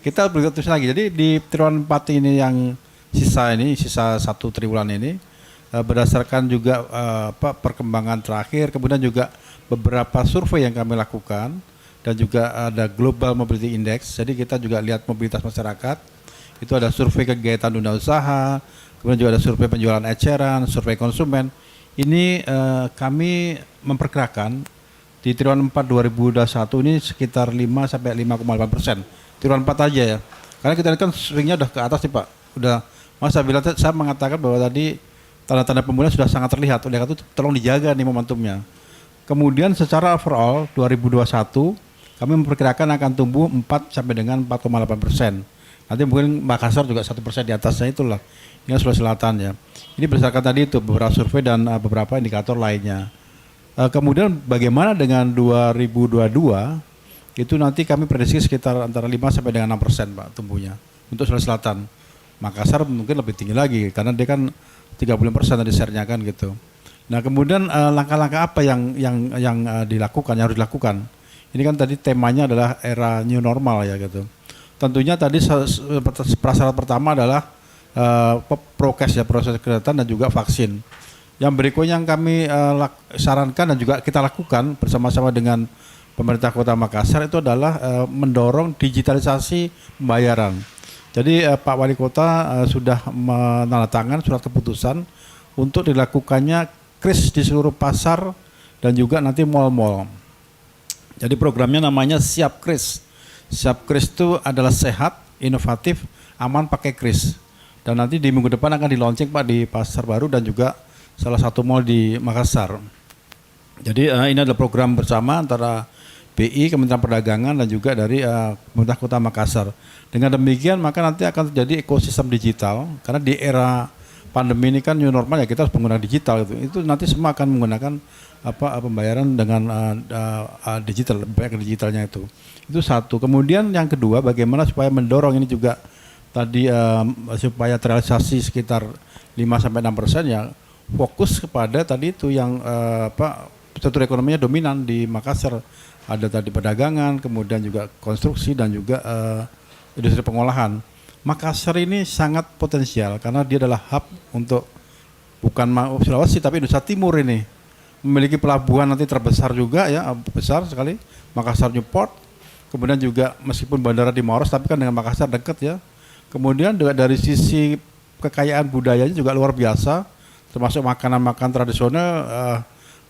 [SPEAKER 2] Kita lebih optimis lagi. Jadi di triwulan 4 ini yang sisa 1 triwulan ini berdasarkan juga perkembangan terakhir, kemudian juga beberapa survei yang kami lakukan dan juga ada Global Mobility Index. Jadi kita juga lihat mobilitas masyarakat. Itu ada survei kegiatan dunia usaha, kemudian juga ada survei penjualan eceran, survei konsumen. Ini kami memperkirakan di triwulan 4 2021 ini sekitar 5 sampai 5,8%. Triwulan 4 aja ya. Karena kita lihat kan seringnya udah ke atas nih Pak. Udah, masa bila saya mengatakan bahwa tadi tanda-tanda pemulihan sudah sangat terlihat. Oleh karena itu tolong dijaga nih momentumnya. Kemudian secara overall 2021 kami memperkirakan akan tumbuh 4 sampai dengan 4,8%. Nanti mungkin Makassar juga 1% di atasnya itulah. Ini Sulawesi Selatan ya. Ini berdasarkan tadi itu beberapa survei dan beberapa indikator lainnya. Kemudian bagaimana dengan 2022 itu nanti kami prediksi sekitar antara 5 sampai dengan 6% Pak tumbuhnya untuk Sulawesi Selatan. Makassar mungkin lebih tinggi lagi karena dia kan 35% tadi share-nya kan gitu. Nah kemudian langkah-langkah apa yang dilakukan, yang harus dilakukan? Ini kan tadi temanya adalah era new normal ya gitu. Tentunya tadi prasyarat pertama adalah prokes ya, proses kesehatan dan juga vaksin. Yang berikutnya yang kami sarankan dan juga kita lakukan bersama-sama dengan pemerintah Kota Makassar itu adalah mendorong digitalisasi pembayaran. Jadi Pak Wali Kota sudah menandatangani surat keputusan untuk dilakukannya kris di seluruh pasar dan juga nanti mal-mal. Jadi programnya namanya Siap Kris. Siap Kris itu adalah sehat, inovatif, aman pakai kris. Dan nanti di minggu depan akan di launching Pak di Pasar Baru dan juga salah satu mal di Makassar. Jadi ini adalah program bersama antara BI, Kementerian Perdagangan dan juga dari pemerintah Kota Makassar. Dengan demikian maka nanti akan terjadi ekosistem digital karena di era pandemi ini kan new normal ya kita harus menggunakan digital gitu. Itu nanti semua akan menggunakan pembayaran dengan digital, baik digitalnya itu. Itu satu. Kemudian yang kedua bagaimana supaya mendorong ini juga tadi supaya terrealisasi sekitar 5-6% ya. Fokus kepada tadi itu yang sektor ekonominya dominan di Makassar. Ada tadi perdagangan, kemudian juga konstruksi dan juga industri pengolahan. Makassar ini sangat potensial karena dia adalah hub untuk bukan Sulawesi tapi Indonesia Timur ini. Memiliki pelabuhan nanti terbesar juga ya, besar sekali. Makassar Newport. Kemudian juga meskipun bandara di Maros tapi kan dengan Makassar dekat ya. Kemudian juga dari sisi kekayaan budayanya juga luar biasa. Termasuk makanan-makanan tradisional,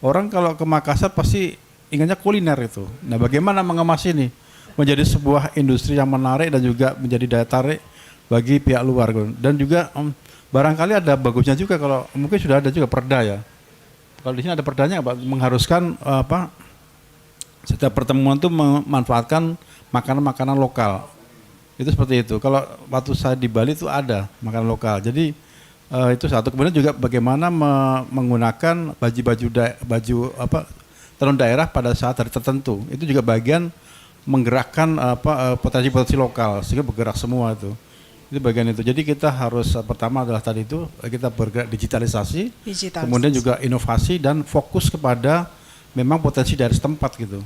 [SPEAKER 2] orang kalau ke Makassar pasti ingatnya kuliner itu. Nah bagaimana mengemas ini menjadi sebuah industri yang menarik dan juga menjadi daya tarik bagi pihak luar. Dan juga barangkali ada bagusnya juga kalau mungkin sudah ada juga perda ya. Kalau di sini ada perdanya mengharuskan setiap pertemuan itu memanfaatkan makanan-makanan lokal. Itu seperti itu. Kalau waktu saya di Bali itu ada makanan lokal. Jadi itu satu. Kemudian juga bagaimana menggunakan baju tenun daerah pada saat hari tertentu. Itu juga bagian menggerakkan potensi-potensi lokal sehingga bergerak semua itu. Itu bagian itu. Jadi kita harus pertama adalah tadi itu kita bergerak digitalisasi. Kemudian juga inovasi dan fokus kepada memang potensi dari setempat gitu.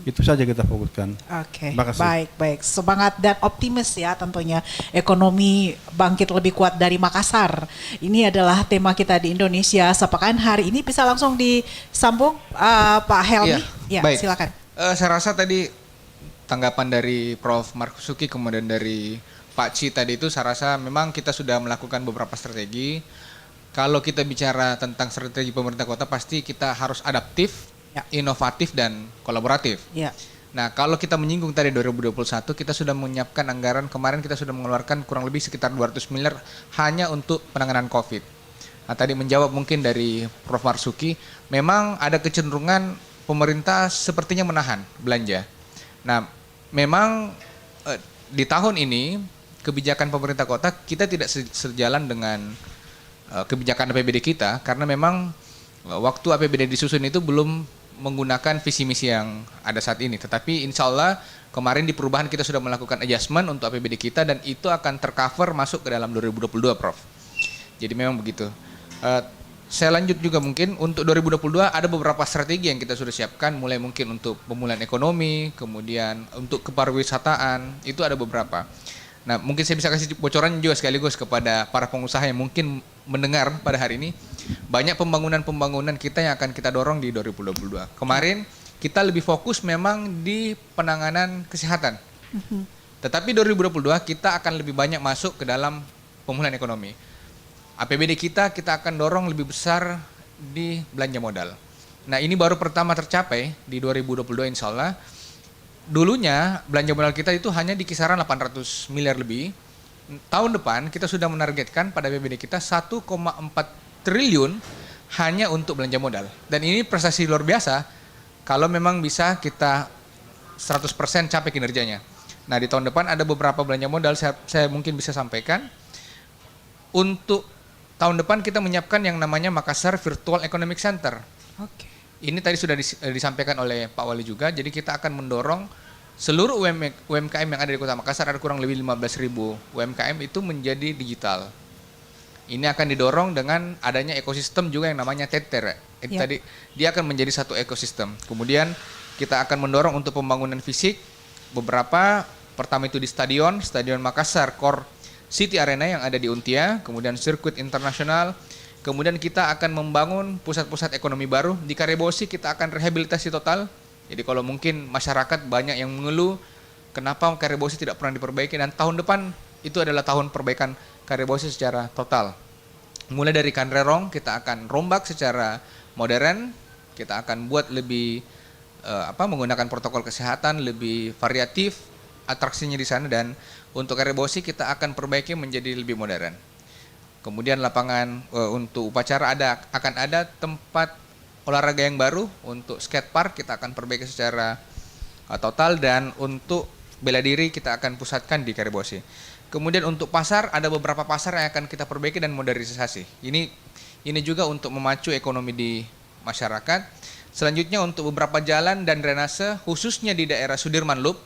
[SPEAKER 2] Itu saja kita fokuskan.
[SPEAKER 1] Oke,
[SPEAKER 2] Terima kasih.
[SPEAKER 1] baik. Semangat dan optimis ya tentunya. Ekonomi bangkit lebih kuat dari Makassar. Ini adalah tema kita di Indonesia Sepekan hari ini. Bisa langsung disambung Pak Helmi? Ya,
[SPEAKER 5] baik.
[SPEAKER 1] silakan.
[SPEAKER 5] Saya rasa tadi tanggapan dari Prof. Markusuki kemudian dari Pak Ci tadi itu saya rasa memang kita sudah melakukan beberapa strategi. Kalau kita bicara tentang strategi pemerintah kota pasti kita harus adaptif,
[SPEAKER 1] Ya.
[SPEAKER 5] inovatif dan kolaboratif.
[SPEAKER 1] Ya.
[SPEAKER 5] Nah, kalau kita menyinggung tadi 2021 kita sudah menyiapkan anggaran, kemarin kita sudah mengeluarkan kurang lebih sekitar 200 miliar hanya untuk penanganan Covid. Nah, tadi menjawab mungkin dari Prof. Marsuki, memang ada kecenderungan pemerintah sepertinya menahan belanja. Nah, memang di tahun ini kebijakan pemerintah kota kita tidak sejalan dengan kebijakan APBD kita karena memang waktu APBD disusun itu belum menggunakan visi misi yang ada saat ini. Tetapi insya Allah kemarin di perubahan kita sudah melakukan adjustment untuk APBD kita dan itu akan tercover masuk ke dalam 2022, Prof. Jadi memang begitu. Saya lanjut juga mungkin untuk 2022 ada beberapa strategi yang kita sudah siapkan, mulai mungkin untuk pemulihan ekonomi, kemudian untuk kepariwisataan, itu ada beberapa. Nah, mungkin saya bisa kasih bocoran juga sekaligus kepada para pengusaha yang mungkin mendengar pada hari ini. Banyak pembangunan kita yang akan kita dorong di 2022. Kemarin kita lebih fokus memang di penanganan kesehatan. Tetapi 2022 kita akan lebih banyak masuk ke dalam pemulihan ekonomi. APBD kita akan dorong lebih besar di belanja modal. Nah, ini baru pertama tercapai di 2022 insya Allah. Dulunya belanja modal kita itu hanya di kisaran 800 miliar lebih. Tahun depan kita sudah menargetkan pada APBD kita 1,4 triliun hanya untuk belanja modal. Dan ini prestasi luar biasa kalau memang bisa kita 100% capai kinerjanya. Nah, di tahun depan ada beberapa belanja modal saya mungkin bisa sampaikan. Untuk tahun depan kita menyiapkan yang namanya Makassar Virtual Economic Center.
[SPEAKER 1] Oke.
[SPEAKER 5] Ini tadi sudah disampaikan oleh Pak Wali juga, jadi kita akan mendorong seluruh UMKM yang ada di Kota Makassar, ada kurang lebih 15.000 UMKM itu menjadi digital. Ini akan didorong dengan adanya ekosistem juga yang namanya Teter.
[SPEAKER 1] Ya.
[SPEAKER 5] Tadi dia akan menjadi satu ekosistem. Kemudian kita akan mendorong untuk pembangunan fisik beberapa, pertama itu di Stadion Makassar Core City Arena yang ada di Untia, kemudian sirkuit internasional. Kemudian kita akan membangun pusat-pusat ekonomi baru. Di Karebosi kita akan rehabilitasi total. Jadi kalau mungkin masyarakat banyak yang mengeluh kenapa Karebosi tidak pernah diperbaiki, dan tahun depan itu adalah tahun perbaikan Karebosi secara total. Mulai dari Kanrerong kita akan rombak secara modern, kita akan buat lebih menggunakan protokol kesehatan lebih variatif atraksinya di sana, dan untuk Karebosi kita akan perbaiki menjadi lebih modern. Kemudian lapangan untuk upacara akan ada tempat olahraga yang baru, untuk skatepark kita akan perbaiki secara total, dan untuk bela diri kita akan pusatkan di Karebosi. Kemudian untuk pasar ada beberapa pasar yang akan kita perbaiki dan modernisasi. Ini juga untuk memacu ekonomi di masyarakat. Selanjutnya untuk beberapa jalan dan drainase khususnya di daerah Sudirman Loop,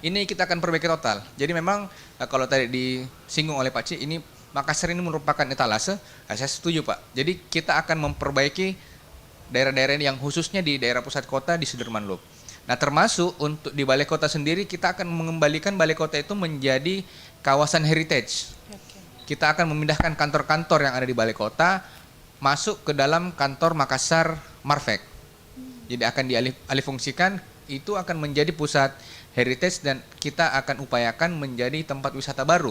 [SPEAKER 5] ini kita akan perbaiki total. Jadi memang kalau tadi disinggung oleh Pak Ci, ini Makassar ini merupakan etalase. Saya setuju, Pak. Jadi kita akan memperbaiki daerah-daerah yang khususnya di daerah pusat kota di Sudirman Loop. Nah, termasuk untuk di balai kota sendiri kita akan mengembalikan balai kota itu menjadi kawasan heritage. Kita akan memindahkan kantor-kantor yang ada di balai kota masuk ke dalam kantor Makassar Marfek. Jadi akan dialihfungsikan, itu akan menjadi pusat heritage dan kita akan upayakan menjadi tempat wisata baru.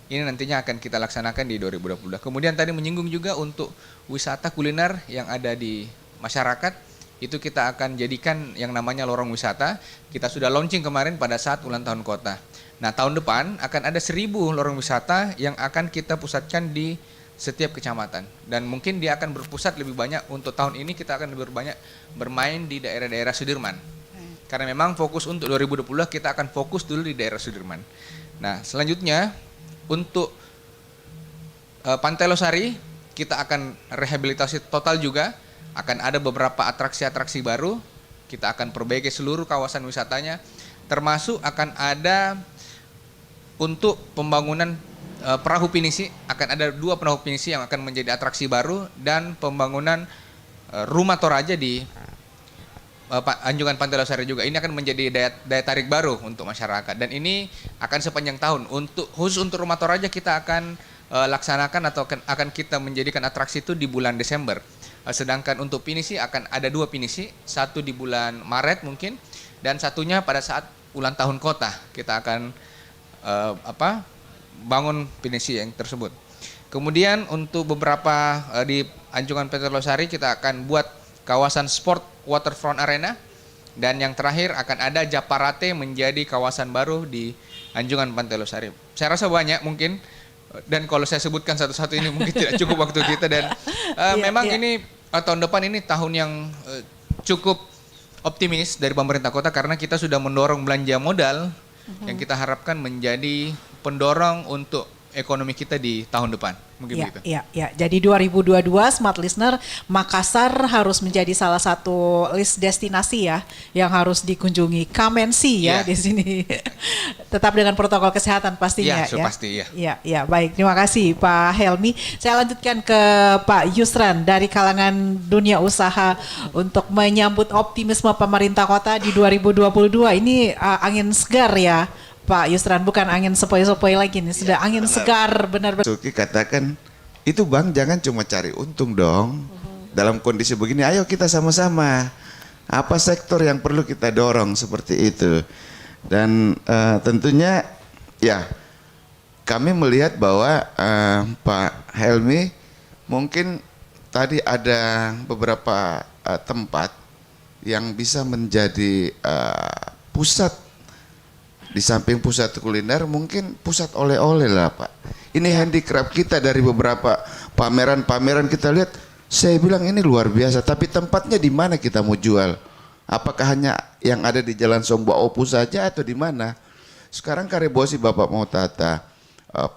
[SPEAKER 5] Ini nantinya akan kita laksanakan di 2022. Kemudian tadi menyinggung juga untuk wisata kuliner yang ada di masyarakat, itu kita akan jadikan yang namanya lorong wisata. Kita sudah launching kemarin pada saat ulang tahun kota. Nah, tahun depan akan ada 1.000 lorong wisata yang akan kita pusatkan di setiap kecamatan. Dan mungkin dia akan berpusat lebih banyak, untuk tahun ini kita akan lebih banyak bermain di daerah-daerah Sudirman. Karena memang fokus untuk 2020 kita akan fokus dulu di daerah Sudirman. Nah, selanjutnya untuk Pantai Losari kita akan rehabilitasi total juga, akan ada beberapa atraksi-atraksi baru, kita akan perbaiki seluruh kawasan wisatanya, termasuk akan ada untuk pembangunan perahu pinisi, akan ada 2 perahu pinisi yang akan menjadi atraksi baru, dan pembangunan rumah Toraja di Anjungan Pantai Losari juga ini akan menjadi daya tarik baru untuk masyarakat, dan ini akan sepanjang tahun. Khusus untuk Rumah Toraja kita akan laksanakan atau akan kita menjadikan atraksi itu di bulan Desember. Sedangkan untuk pinisi akan ada 2 pinisi, satu di bulan Maret mungkin, dan satunya pada saat ulang tahun kota kita akan bangun pinisi yang tersebut. Kemudian untuk beberapa di Anjungan Pantai Losari kita akan buat kawasan sport waterfront arena, dan yang terakhir akan ada Japarate menjadi kawasan baru di Anjungan Pantai Losari. Saya rasa banyak mungkin, dan kalau saya sebutkan satu-satu ini mungkin tidak cukup waktu kita, dan memang ini tahun depan ini tahun yang cukup optimis dari pemerintah kota karena kita sudah mendorong belanja modal yang kita harapkan menjadi pendorong untuk ekonomi kita di tahun depan. Mungkin begitu.
[SPEAKER 1] Ya. Jadi 2022 Smart Listener, Makassar harus menjadi salah satu list destinasi ya yang harus dikunjungi. Come and see ya di sini. Tetap dengan protokol kesehatan pastinya ya.
[SPEAKER 5] Pasti ya.
[SPEAKER 1] Ya, baik. Terima kasih Pak Helmi. Saya lanjutkan ke Pak Yusran dari kalangan dunia usaha untuk menyambut optimisme pemerintah kota di 2022. Ini angin segar ya. Pak Yusran, bukan angin sepoi-sepoi lagi nih, sudah angin segar benar-benar.
[SPEAKER 4] Suki katakan, itu Bang jangan cuma cari untung dong. Dalam kondisi begini, ayo kita sama-sama. Apa sektor yang perlu kita dorong seperti itu. Dan tentunya ya kami melihat bahwa Pak Helmi mungkin tadi ada beberapa tempat yang bisa menjadi pusat. Di samping pusat kuliner mungkin pusat oleh-oleh lah Pak. Ini handicraft kita dari beberapa pameran-pameran kita lihat, saya bilang ini luar biasa. Tapi tempatnya di mana kita mau jual? Apakah hanya yang ada di Jalan Somba Opu saja atau di mana? Sekarang Karebosi Bapak mau tata,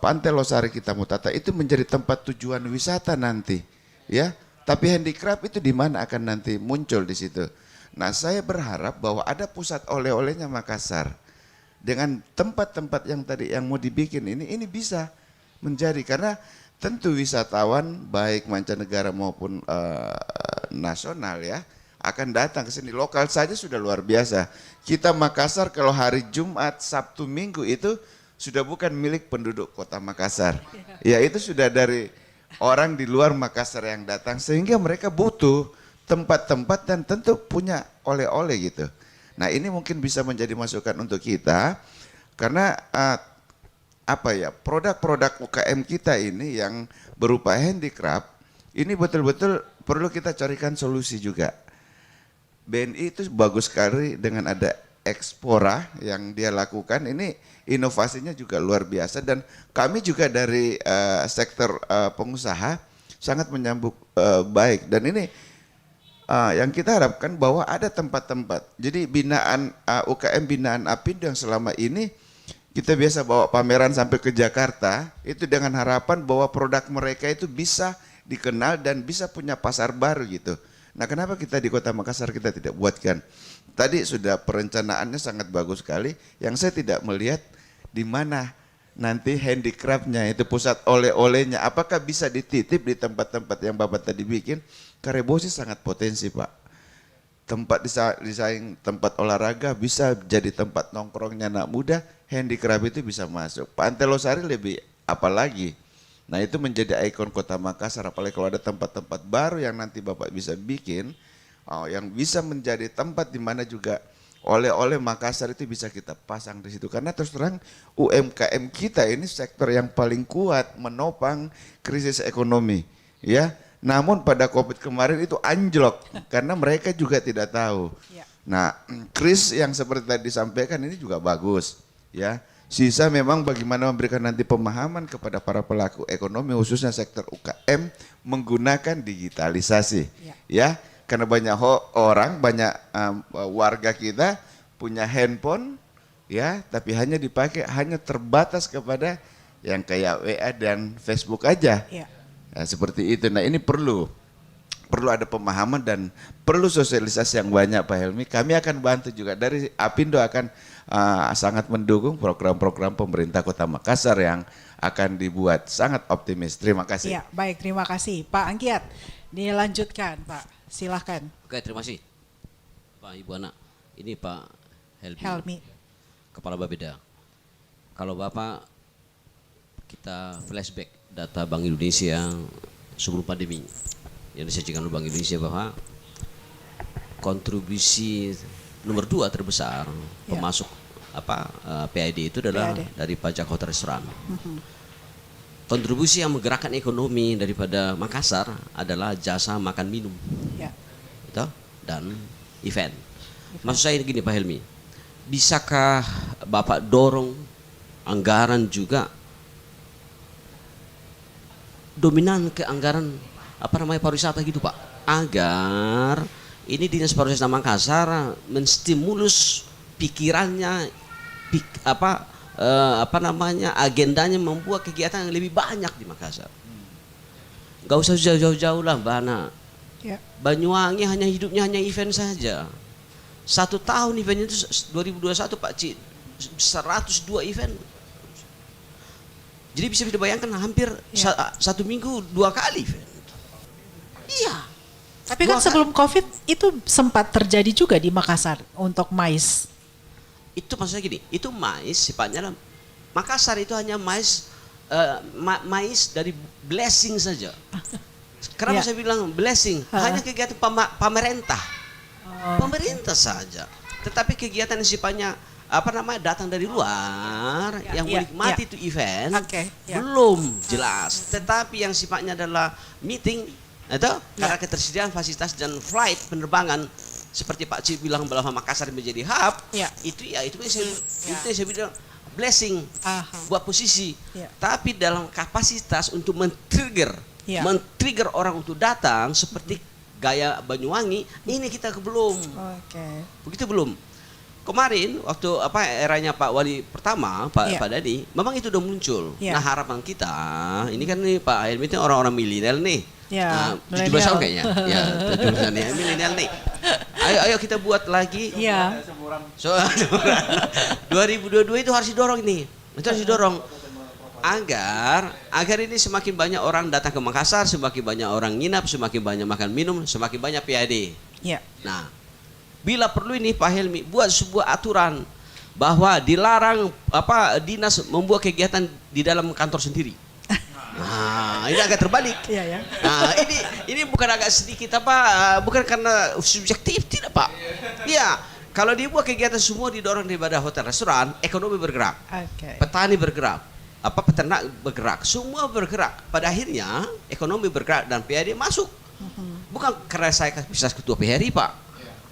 [SPEAKER 4] Pantai Losari kita mau tata, itu menjadi tempat tujuan wisata nanti, ya. Tapi handicraft itu di mana akan nanti muncul di situ. Nah, saya berharap bahwa ada pusat oleh-olehnya Makassar. Dengan tempat-tempat yang tadi yang mau dibikin ini bisa menjadi, karena tentu wisatawan baik mancanegara maupun nasional ya akan datang ke sini. Lokal saja sudah luar biasa. Kita Makassar kalau hari Jumat, Sabtu, Minggu itu sudah bukan milik penduduk kota Makassar. Ya itu sudah dari orang di luar Makassar yang datang, sehingga mereka butuh tempat-tempat dan tentu punya oleh-oleh gitu. Nah ini mungkin bisa menjadi masukan untuk kita, karena produk-produk UKM kita ini yang berupa handicraft, ini betul-betul perlu kita carikan solusi juga. BNI itu bagus sekali dengan ada Expora yang dia lakukan, ini inovasinya juga luar biasa, dan kami juga dari sektor pengusaha sangat menyambut baik, dan ini yang kita harapkan bahwa ada tempat-tempat. Jadi binaan UKM binaan Apindo yang selama ini kita biasa bawa pameran sampai ke Jakarta, itu dengan harapan bahwa produk mereka itu bisa dikenal dan bisa punya pasar baru gitu. Nah, kenapa kita di Kota Makassar kita tidak buatkan? Tadi sudah perencanaannya sangat bagus sekali. Yang saya tidak melihat di mana nanti handicraftnya itu pusat oleh-olehnya. Apakah bisa dititip di tempat-tempat yang Bapak tadi bikin? Karebosi sangat potensi Pak. Tempat desain tempat olahraga bisa jadi tempat nongkrongnya anak muda, handicraft itu bisa masuk. Pantai Losari lebih apalagi. Nah itu menjadi ikon kota Makassar, apalagi kalau ada tempat-tempat baru yang nanti Bapak bisa bikin, yang bisa menjadi tempat di mana juga oleh-oleh Makassar itu bisa kita pasang di situ. Karena terus terang UMKM kita ini sektor yang paling kuat menopang krisis ekonomi, ya. Namun pada COVID kemarin itu anjlok karena mereka juga tidak tahu. Nah, kris yang seperti tadi disampaikan ini juga bagus, ya. Sisa memang bagaimana memberikan nanti pemahaman kepada para pelaku ekonomi khususnya sektor UKM menggunakan digitalisasi, ya. Karena banyak orang, banyak warga kita punya handphone, ya, tapi hanya dipakai hanya terbatas kepada yang kayak WA dan Facebook aja. Nah, seperti itu. Nah ini perlu ada pemahaman dan perlu sosialisasi yang banyak Pak Helmi. Kami akan bantu juga dari Apindo akan sangat mendukung program-program pemerintah Kota Makassar yang akan dibuat. Sangat optimis. Terima kasih.
[SPEAKER 1] Ya, baik, terima kasih Pak Angkiat. Dilanjutkan Pak, silahkan.
[SPEAKER 3] Oke, terima kasih. Pak Ibu Anak, ini Pak
[SPEAKER 1] Helmi.
[SPEAKER 3] Kepala Bapeda. Kalau Bapak kita flashback data Bank Indonesia sebelum pandemi yang disajikan oleh Bank Indonesia bahwa kontribusi nomor 2 terbesar pemasok PAD itu adalah
[SPEAKER 1] PAD.
[SPEAKER 3] dari pajak hotel restoran. Kontribusi yang menggerakkan ekonomi daripada Makassar adalah jasa makan minum,
[SPEAKER 1] Ya.
[SPEAKER 3] gitu, dan event. Maksud saya gini Pak Helmi, bisakah Bapak dorong anggaran juga dominan ke anggaran pariwisata gitu Pak, agar ini Dinas Pariwisata Makassar menstimulus pikirannya, agendanya membuat kegiatan yang lebih banyak di Makassar. Gak usah jauh-jauh lah Mbak Ana.
[SPEAKER 1] Ya.
[SPEAKER 3] Banyuwangi hidupnya hanya event saja. 1 tahun event itu 2021 Pak Ci 102 event. Jadi bisa dibayangkan hampir 1 minggu 2 kali event. Iya.
[SPEAKER 1] Tapi kan sebelum COVID itu sempat terjadi juga di Makassar untuk MAIS.
[SPEAKER 3] Itu maksudnya gini, itu mais sifatnya Makassar itu hanya mais dari blessing saja. Kenapa
[SPEAKER 1] Ya.
[SPEAKER 3] saya bilang blessing? Hanya kegiatan pemerintah. Pemerintah saja. Tetapi kegiatan yang sifatnya datang dari luar yang menikmati itu event belum jelas. Tetapi yang sifatnya adalah meeting atau karena ketersediaan fasilitas dan flight penerbangan seperti Pak Ci bilang bahwa Makassar menjadi hub, itu yang saya bilang blessing buat posisi. Tapi dalam kapasitas untuk men-trigger orang untuk datang seperti gaya Banyuwangi, ini kita belum. Begitu belum. Kemarin waktu eranya Pak Wali pertama, Pak Dadi, memang itu udah muncul. Nah harapan kita, ini kan nih Pak Helmi itu orang-orang milenial nih. 17 tahun kayaknya. Ya, 17 tahun ya, milenial nih. Ayo kita buat lagi. 2022 itu harus didorong ini. Itu harus didorong agar ini semakin banyak orang datang ke Makassar, semakin banyak orang nginap, semakin banyak makan minum, semakin banyak PAD. Nah, bila perlu ini Pak Helmi buat sebuah aturan bahwa dilarang dinas membuat kegiatan di dalam kantor sendiri. Nah, ini agak terbalik. Nah, ini bukan agak sedikit bukan karena subjektif, tidak Pak. Iya, kalau dibuat kegiatan semua didorong daripada hotel restoran, ekonomi bergerak, petani bergerak, peternak bergerak, semua bergerak. Pada akhirnya ekonomi bergerak dan PAD masuk. Bukan karena saya bisa ketua PHRI Pak.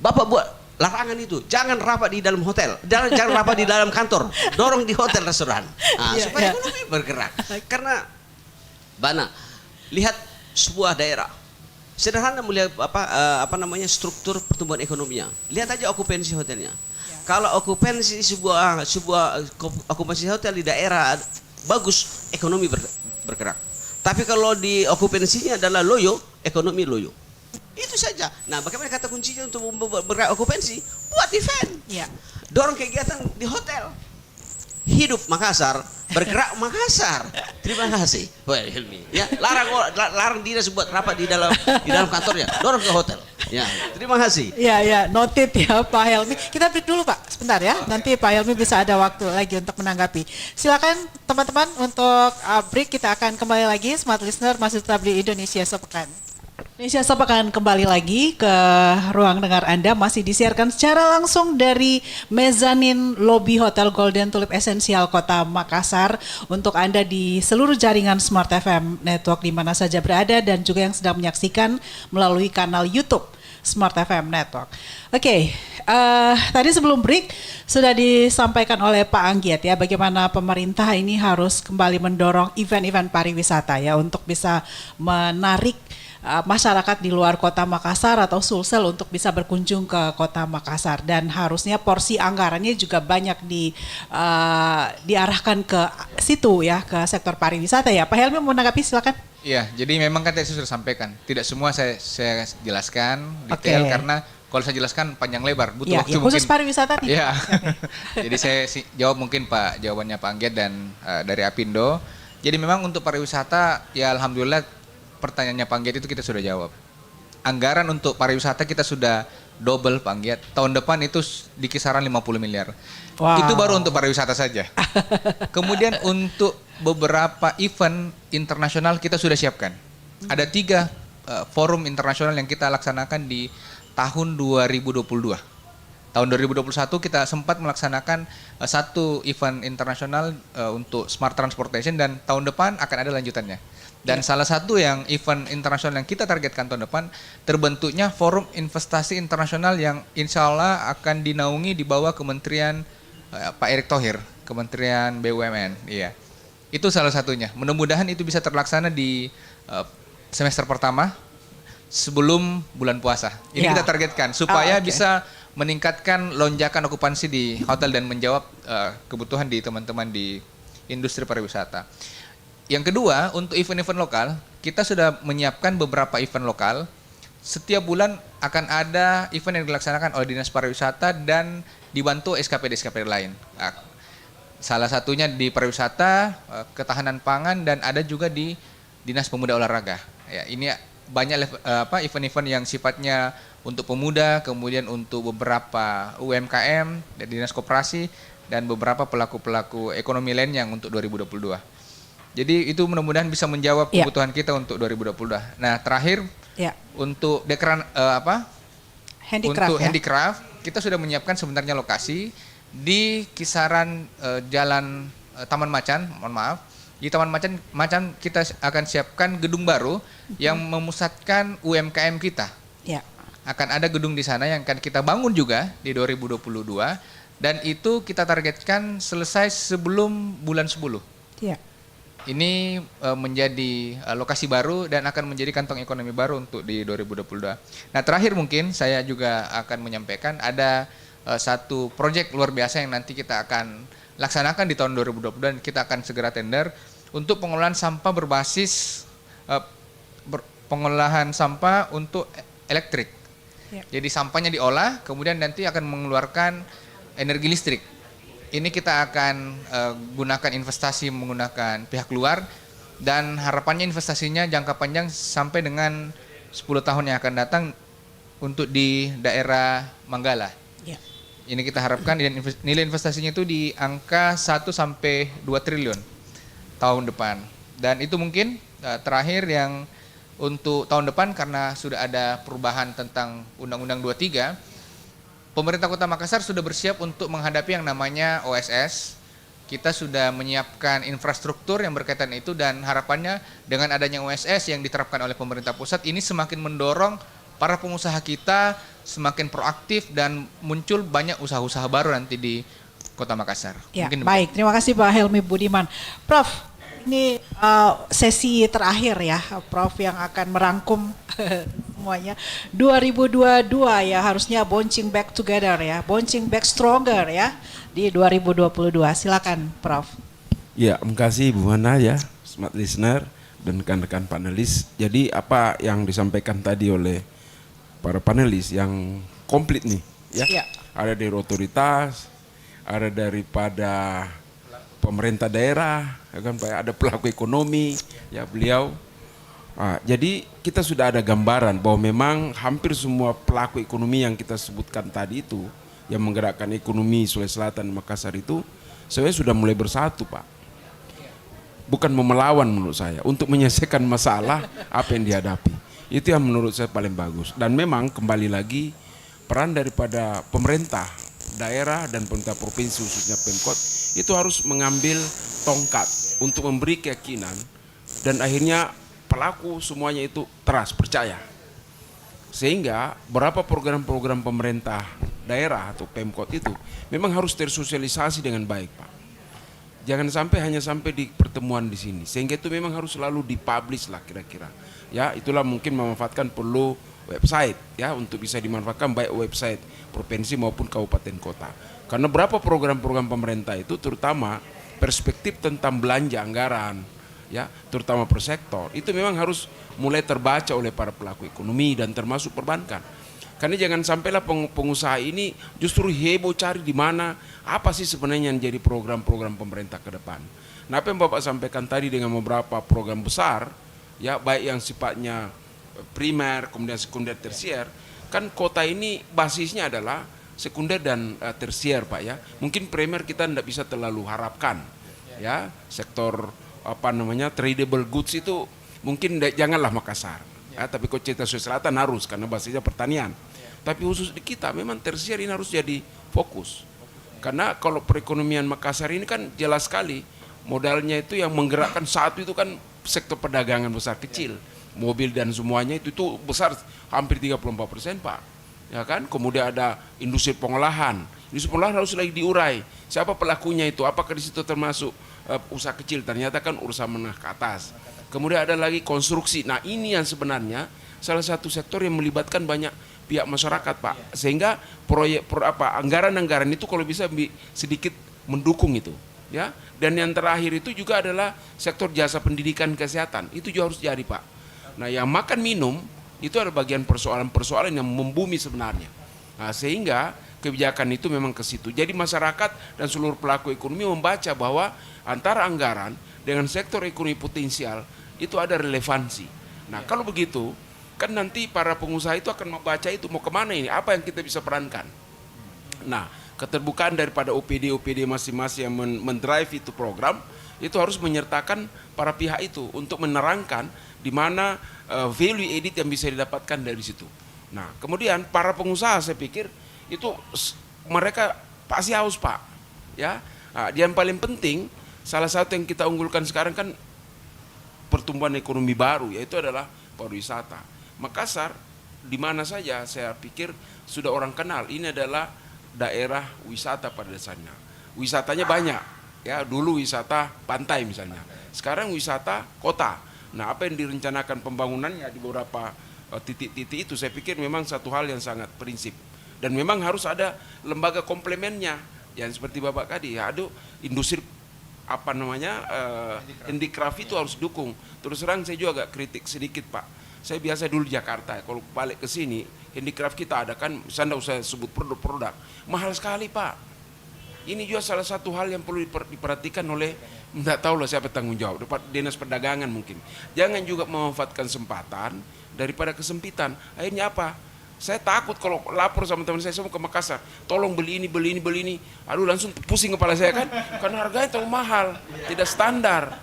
[SPEAKER 3] Bapak buat larangan itu, jangan rapat di dalam hotel, jangan rapat di dalam kantor, dorong di hotel restoran, supaya ekonomi bergerak. Karena Bana, lihat sebuah daerah, sederhana melihat struktur pertumbuhan ekonominya. Lihat aja okupansi hotelnya. Kalau okupansi sebuah okupansi hotel di daerah bagus, ekonomi bergerak. Tapi kalau di okupansinya adalah loyo, ekonomi loyo. Itu saja. Nah, bagaimana kata kuncinya untuk bergerak okupansi? Buat event. Dorong kegiatan di hotel. Hidup Makassar, bergerak Makassar. Terima kasih, Pak Helmi. Ya, larang dinas buat rapat di dalam kantornya, dorong ke hotel. Ya, terima kasih.
[SPEAKER 1] Noted ya Pak Helmi. Kita break dulu Pak, sebentar ya. Nanti Pak Helmi bisa ada waktu lagi untuk menanggapi. Silakan teman-teman untuk break, kita akan kembali lagi. Smart Listener masih tetap di Indonesia Sepekan. Indonesia Sepekan kembali lagi ke ruang dengar Anda, masih disiarkan secara langsung dari mezanin lobi Hotel Golden Tulip Esensial Kota Makassar untuk Anda di seluruh jaringan Smart FM Network di mana saja berada dan juga yang sedang menyaksikan melalui kanal YouTube Smart FM Network. Tadi sebelum break sudah disampaikan oleh Pak Anggiat ya bagaimana pemerintah ini harus kembali mendorong event-event pariwisata ya untuk bisa menarik masyarakat di luar kota Makassar atau Sulsel untuk bisa berkunjung ke kota Makassar, dan harusnya porsi anggarannya juga banyak diarahkan ke situ ya, ke sektor pariwisata ya. Pak Helmi mau menanggapi, silakan.
[SPEAKER 5] Iya, jadi memang kan tadi saya sudah sampaikan, tidak semua saya jelaskan detail karena kalau saya jelaskan panjang lebar, butuh waktu
[SPEAKER 1] khusus
[SPEAKER 5] mungkin.
[SPEAKER 1] pariwisata nih.
[SPEAKER 5] Iya. Jadi saya jawab mungkin jawabannya Pak Anggiat dan dari Apindo. Jadi memang untuk pariwisata ya alhamdulillah pertanyaannya Pak Anggiat itu kita sudah jawab. Anggaran untuk pariwisata kita sudah double Pak Giat. Tahun depan itu di kisaran 50 miliar.
[SPEAKER 1] Wow.
[SPEAKER 5] Itu baru untuk pariwisata saja. Kemudian untuk beberapa event internasional kita sudah siapkan. Ada 3 forum internasional yang kita laksanakan di tahun 2022. Tahun 2021 kita sempat melaksanakan 1 event internasional untuk smart transportation, dan tahun depan akan ada lanjutannya. Dan salah satu yang event internasional yang kita targetkan tahun depan terbentuknya Forum Investasi Internasional yang insya Allah akan dinaungi di bawah Kementerian Pak Erick Thohir, Kementerian BUMN. Iya, itu salah satunya. Mudah-mudahan itu bisa terlaksana di semester pertama sebelum bulan puasa. Ini
[SPEAKER 1] Ya.
[SPEAKER 5] kita targetkan supaya
[SPEAKER 1] oke.
[SPEAKER 5] bisa meningkatkan lonjakan okupansi di hotel dan menjawab kebutuhan di teman-teman di industri pariwisata. Yang kedua, untuk event-event lokal, kita sudah menyiapkan beberapa event lokal. Setiap bulan akan ada event yang dilaksanakan oleh Dinas Pariwisata dan dibantu SKPD-SKPD lain. Nah, salah satunya di pariwisata, ketahanan pangan, dan ada juga di Dinas Pemuda Olahraga. Ya, ini banyak event-event yang sifatnya untuk pemuda, kemudian untuk beberapa UMKM, dan Dinas Koperasi, dan beberapa pelaku-pelaku ekonomi lain yang untuk 2022. Jadi itu mudah-mudahan bisa menjawab
[SPEAKER 1] Ya.
[SPEAKER 5] kebutuhan kita untuk 2022. Nah, terakhir
[SPEAKER 1] Ya,
[SPEAKER 5] untuk
[SPEAKER 1] handicraft
[SPEAKER 5] untuk
[SPEAKER 1] ya.
[SPEAKER 5] handicraft, kita sudah menyiapkan sebenarnya lokasi di kisaran jalan Taman Macan, mohon maaf. Di Taman Macan kita akan siapkan gedung baru yang memusatkan UMKM kita.
[SPEAKER 1] Ya.
[SPEAKER 5] Akan ada gedung di sana yang akan kita bangun juga di 2022, dan itu kita targetkan selesai sebelum bulan 10.
[SPEAKER 1] Ya.
[SPEAKER 5] Ini menjadi lokasi baru dan akan menjadi kantong ekonomi baru untuk di 2022. Nah, terakhir mungkin saya juga akan menyampaikan ada satu proyek luar biasa yang nanti kita akan laksanakan di tahun 2022 dan kita akan segera tender untuk pengolahan sampah berbasis pengolahan sampah untuk elektrik.
[SPEAKER 1] Ya.
[SPEAKER 5] Jadi sampahnya diolah, kemudian nanti akan mengeluarkan energi listrik. Ini kita akan gunakan investasi menggunakan pihak luar, dan harapannya investasinya jangka panjang sampai dengan 10 tahun yang akan datang untuk di daerah Manggala.
[SPEAKER 1] Ya.
[SPEAKER 5] Ini kita harapkan nilai investasinya itu di angka 1 sampai 2 triliun tahun depan. Dan itu mungkin terakhir yang untuk tahun depan, karena sudah ada perubahan tentang Undang-Undang 23, pemerintah Kota Makassar sudah bersiap untuk menghadapi yang namanya OSS. Kita sudah menyiapkan infrastruktur yang berkaitan itu, dan harapannya dengan adanya OSS yang diterapkan oleh pemerintah pusat ini semakin mendorong para pengusaha kita semakin proaktif dan muncul banyak usaha-usaha baru nanti di Kota Makassar.
[SPEAKER 1] Ya,
[SPEAKER 5] Mungkin
[SPEAKER 1] baik. Terima kasih Pak Helmi Budiman. Prof, ini sesi terakhir ya, Prof, yang akan merangkum semuanya. 2022 ya, harusnya bouncing back together ya, bouncing back stronger ya di 2022. Silakan, Prof.
[SPEAKER 6] Ya, terima kasih Bu Mana ya, smart listener dan rekan-rekan panelis. Jadi apa yang disampaikan tadi oleh para panelis yang komplit nih ya.
[SPEAKER 1] Ya.
[SPEAKER 6] Ada dari otoritas, ada daripada pemerintah daerah, ya kan Pak, ada pelaku ekonomi, ya beliau. Jadi kita sudah ada gambaran bahwa memang hampir semua pelaku ekonomi yang kita sebutkan tadi itu, yang menggerakkan ekonomi Sulawesi Selatan dan Makassar itu, sebenarnya sudah mulai bersatu, Pak. Bukan melawan menurut saya, untuk menyelesaikan masalah apa yang dihadapi. Itu yang menurut saya paling bagus. Dan memang kembali lagi peran daripada pemerintah daerah dan pemerintah provinsi khususnya Pemkot itu harus mengambil tongkat untuk memberi keyakinan, dan akhirnya pelaku semuanya itu trust, percaya. Sehingga berapa program-program pemerintah daerah atau Pemkot itu memang harus tersosialisasi dengan baik, Pak. Jangan sampai hanya sampai di pertemuan di sini. Sehingga itu memang harus selalu dipublish lah kira-kira. Ya, itulah mungkin memanfaatkan perlu website ya untuk bisa dimanfaatkan baik website provinsi maupun kabupaten kota. Karena berapa program-program pemerintah itu terutama perspektif tentang belanja anggaran ya, terutama per sektor, itu memang harus mulai terbaca oleh para pelaku ekonomi dan termasuk perbankan. Karena jangan sampailah pengusaha ini justru heboh cari di mana apa sih sebenarnya yang jadi program-program pemerintah ke depan. Nah, apa yang Bapak sampaikan tadi dengan beberapa program besar, ya baik yang sifatnya primer, kemudian sekunder, tersier, kan kota ini basisnya adalah sekunder dan tersier Pak ya. Mungkin primer kita tidak bisa terlalu harapkan ya. Sektor tradable goods itu mungkin janganlah Makassar. Ya, tapi kok Sulawesi Selatan harus karena basisnya pertanian. Tapi khusus di kita memang tersier ini harus jadi fokus. Karena kalau perekonomian Makassar ini kan jelas sekali modalnya itu yang menggerakkan satu itu kan sektor perdagangan besar kecil. Mobil dan semuanya itu besar hampir 34% Pak. Ya kan? Kemudian ada industri pengolahan. Industri pengolahan harus lagi diurai. Siapa pelakunya itu? Apakah di situ termasuk usaha kecil? Ternyata kan urusan menengah ke atas. Kemudian ada lagi konstruksi. Nah, ini yang sebenarnya salah satu sektor yang melibatkan banyak pihak masyarakat, Pak. Sehingga anggaran-anggaran itu kalau bisa sedikit mendukung itu, ya. Dan yang terakhir itu juga adalah sektor jasa pendidikan kesehatan. Itu juga harus jadi, Pak. Nah, yang makan minum itu ada bagian persoalan-persoalan yang membumi sebenarnya. Nah, sehingga kebijakan itu memang ke situ. Jadi masyarakat dan seluruh pelaku ekonomi membaca bahwa antara anggaran dengan sektor ekonomi potensial itu ada relevansi. Nah, kalau begitu, kan nanti para pengusaha itu akan membaca itu mau kemana ini, apa yang kita bisa perankan. Nah, keterbukaan daripada OPD masing-masing yang mendrive itu program, itu harus menyertakan para pihak itu untuk menerangkan di mana value edit yang bisa didapatkan dari situ. Nah, kemudian para pengusaha saya pikir itu mereka pasti haus, Pak. Ya, nah, yang paling penting salah satu yang kita unggulkan sekarang kan pertumbuhan ekonomi baru, yaitu adalah pariwisata. Makassar di mana saja saya pikir sudah orang kenal ini adalah daerah wisata pada dasarnya. Wisatanya banyak, ya dulu wisata pantai misalnya, sekarang wisata kota. Nah, apa yang direncanakan pembangunannya di beberapa titik-titik itu saya pikir memang satu hal yang sangat prinsip. Dan memang harus ada lembaga komplemennya yang seperti Bapak tadi, ya ada industri handicraft itu harus dukung. Terus terang saya juga agak kritik sedikit, Pak. Saya biasa dulu di Jakarta, kalau balik ke sini handicraft kita ada kan, saya tidak usah sebut produk-produk, mahal sekali, Pak. Ini juga salah satu hal yang perlu diperhatikan oleh, tidak tahu lah siapa tanggung jawab, Dinas Perdagangan mungkin. Jangan juga memanfaatkan kesempatan daripada kesempitan. Akhirnya apa? Saya takut kalau lapor sama teman saya ke Makassar, tolong beli ini. Aduh, langsung pusing kepala saya kan, karena harganya terlalu mahal, tidak standar.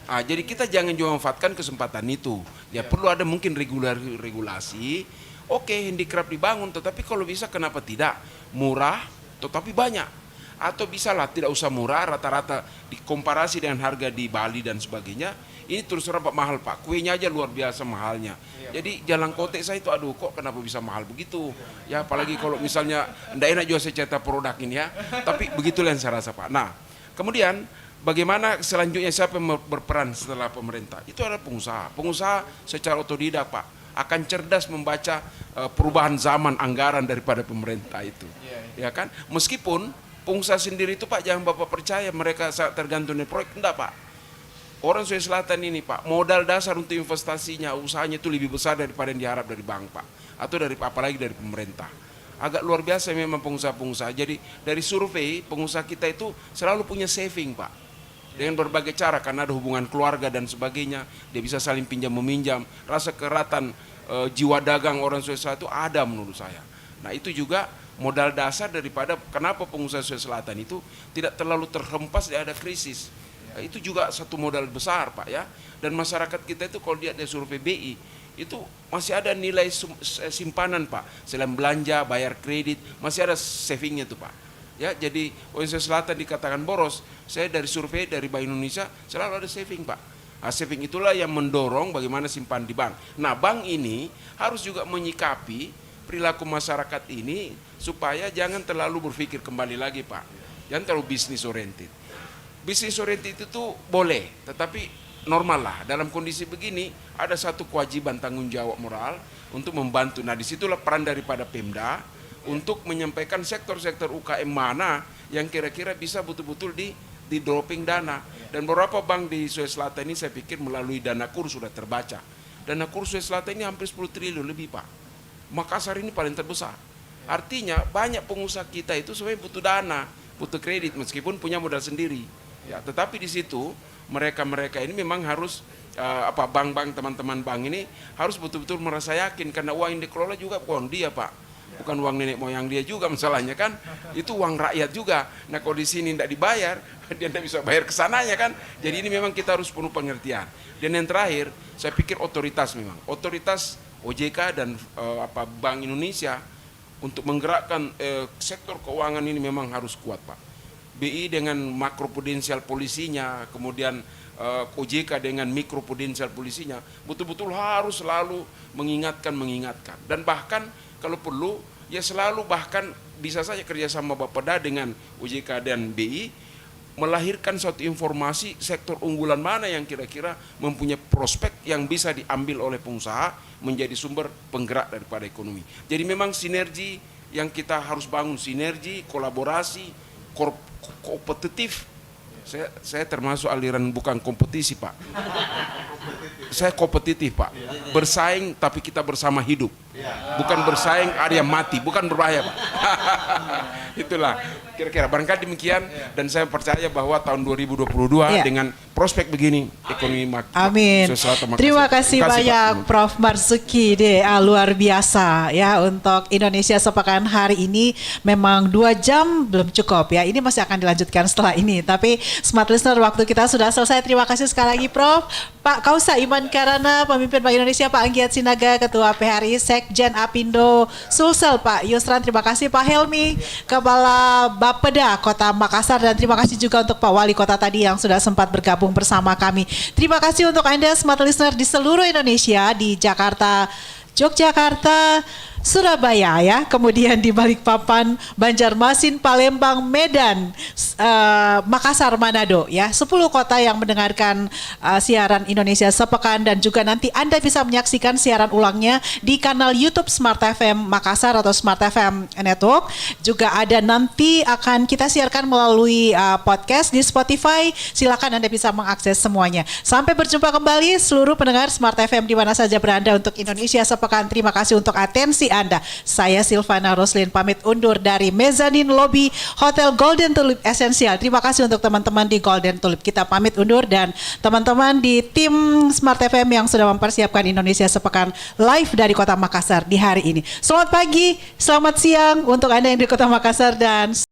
[SPEAKER 6] Ah, jadi kita jangan juga memanfaatkan kesempatan itu. Ya perlu ada mungkin regulasi. Oke, handicraft dibangun, tetapi kalau bisa kenapa tidak murah, tetapi banyak. Atau bisalah tidak usah murah, rata-rata dikomparasi dengan harga di Bali dan sebagainya. Ini terus terang Pak mahal, Pak. Kuenya aja luar biasa mahalnya. Jadi jalan kotek saya itu, aduh kok kenapa bisa mahal begitu? Ya apalagi kalau misalnya enggak enak juga saya cetak produk ini ya. Tapi begitulah yang saya rasa, Pak. Nah, kemudian bagaimana selanjutnya siapa yang berperan setelah pemerintah? Itu adalah pengusaha. Pengusaha secara otodidak, Pak, akan cerdas membaca perubahan zaman anggaran daripada pemerintah itu. Ya kan? Meskipun pengusaha sendiri itu, Pak, jangan Bapak percaya mereka tergantung dari proyek. Enggak, Pak. Orang Sulawesi Selatan ini, Pak, modal dasar untuk investasinya, usahanya itu lebih besar daripada yang diharap dari bank, Pak. Atau apalagi dari pemerintah. Agak luar biasa memang pengusaha-pengusaha. Jadi dari survei, pengusaha kita itu selalu punya saving, Pak. Dengan berbagai cara, karena ada hubungan keluarga dan sebagainya. Dia bisa saling pinjam-meminjam. Rasa keratan jiwa dagang orang Sulawesi Selatan itu ada menurut saya. Nah, itu juga modal dasar daripada kenapa pengusaha Sulawesi Selatan itu tidak terlalu terhempas di ada krisis. Itu juga satu modal besar, Pak, ya. Dan masyarakat kita itu kalau lihat dari survei BI itu masih ada nilai simpanan, Pak. Selain belanja, bayar kredit, masih ada savingnya tuh, Pak. Ya, jadi Sulawesi Selatan dikatakan boros. Saya dari survei dari Bank Indonesia selalu ada saving, Pak. Nah, saving itulah yang mendorong bagaimana simpan di bank. Nah, bank ini harus juga menyikapi perilaku masyarakat ini supaya jangan terlalu berpikir kembali lagi, Pak. Jangan terlalu bisnis oriented. Bisnis oriented itu tuh boleh, tetapi normal lah. Dalam kondisi begini ada satu kewajiban tanggung jawab moral untuk membantu. Nah, disitulah peran daripada Pemda untuk menyampaikan sektor-sektor UKM mana yang kira-kira bisa betul-betul di dropping dana. Dan beberapa bank di Sulawesi Selatan ini saya pikir melalui dana kur sudah terbaca. Dana kur Sulawesi Selatan ini hampir 10 triliun lebih, Pak. Makassar ini paling terbesar. Artinya banyak pengusaha kita itu sebenarnya butuh dana, butuh kredit meskipun punya modal sendiri. Ya, tetapi di situ mereka ini memang harus bank-bank, teman-teman bank ini harus betul-betul merasa yakin karena uang yang dikelola juga bukan dia, Pak. Bukan uang nenek moyang dia juga masalahnya kan. Itu uang rakyat juga. Nah, kalau di sini tidak dibayar, dia tidak bisa bayar ke sananya kan. Jadi ini memang kita harus penuh pengertian. Dan yang terakhir, saya pikir otoritas memang. Otoritas OJK dan Bank Indonesia untuk menggerakkan sektor keuangan ini memang harus kuat, Pak. BI dengan makroprudensial polisinya, kemudian OJK dengan mikroprudensial polisinya, betul-betul harus selalu mengingatkan. Dan bahkan kalau perlu, ya selalu bahkan bisa saja kerjasama Bapeda dengan OJK dan BI, melahirkan suatu informasi sektor unggulan mana yang kira-kira mempunyai prospek yang bisa diambil oleh pengusaha menjadi sumber penggerak daripada ekonomi. Jadi memang sinergi yang kita harus bangun, sinergi, kolaborasi, kompetitif. Saya termasuk aliran bukan kompetisi, Pak. Saya kompetitif, Pak. Bersaing tapi kita bersama hidup. Bukan bersaing ada yang mati, bukan berbahaya, Pak. Itulah kira-kira barangkali demikian, dan saya percaya bahwa tahun 2022 dengan prospek begini ekonomi
[SPEAKER 1] Amin. Terima kasih banyak
[SPEAKER 6] Pak.
[SPEAKER 1] Prof. Marzuki luar biasa ya untuk Indonesia Sepekan hari ini. Memang 2 jam belum cukup ya. Ini masih akan dilanjutkan setelah ini. Tapi Smart Listener, waktu kita sudah selesai. Terima kasih sekali lagi Prof. Pak Kausa Iman Karana, pemimpin Bank Indonesia, Pak Anggiat Sinaga, Ketua PHRI Sekjen Apindo Sulsel, Pak Yusran, terima kasih Pak Helmi, Kepala Bapeda Kota Makassar, dan terima kasih juga untuk Pak Wali Kota tadi yang sudah sempat bergabung bersama kami. Terima kasih untuk Anda Smart Listener di seluruh Indonesia, di Jakarta, Yogyakarta, Surabaya ya, kemudian di Balikpapan, Banjarmasin, Palembang, Medan, Makassar, Manado ya, 10 kota yang mendengarkan siaran Indonesia Sepekan, dan juga nanti Anda bisa menyaksikan siaran ulangnya di kanal YouTube Smart FM Makassar atau Smart FM Network. Juga ada nanti akan kita siarkan melalui podcast di Spotify. Silakan Anda bisa mengakses semuanya. Sampai berjumpa kembali seluruh pendengar Smart FM di mana saja berada untuk Indonesia Sepekan. Terima kasih untuk atensi Anda. Saya Silvana Roslin pamit undur dari Mezzanine Lobby Hotel Golden Tulip Essential. Terima kasih untuk teman-teman di Golden Tulip. Kita pamit undur, dan teman-teman di tim Smart FM yang sudah mempersiapkan Indonesia Sepekan live dari Kota Makassar di hari ini. Selamat pagi, selamat siang untuk Anda yang di Kota Makassar, dan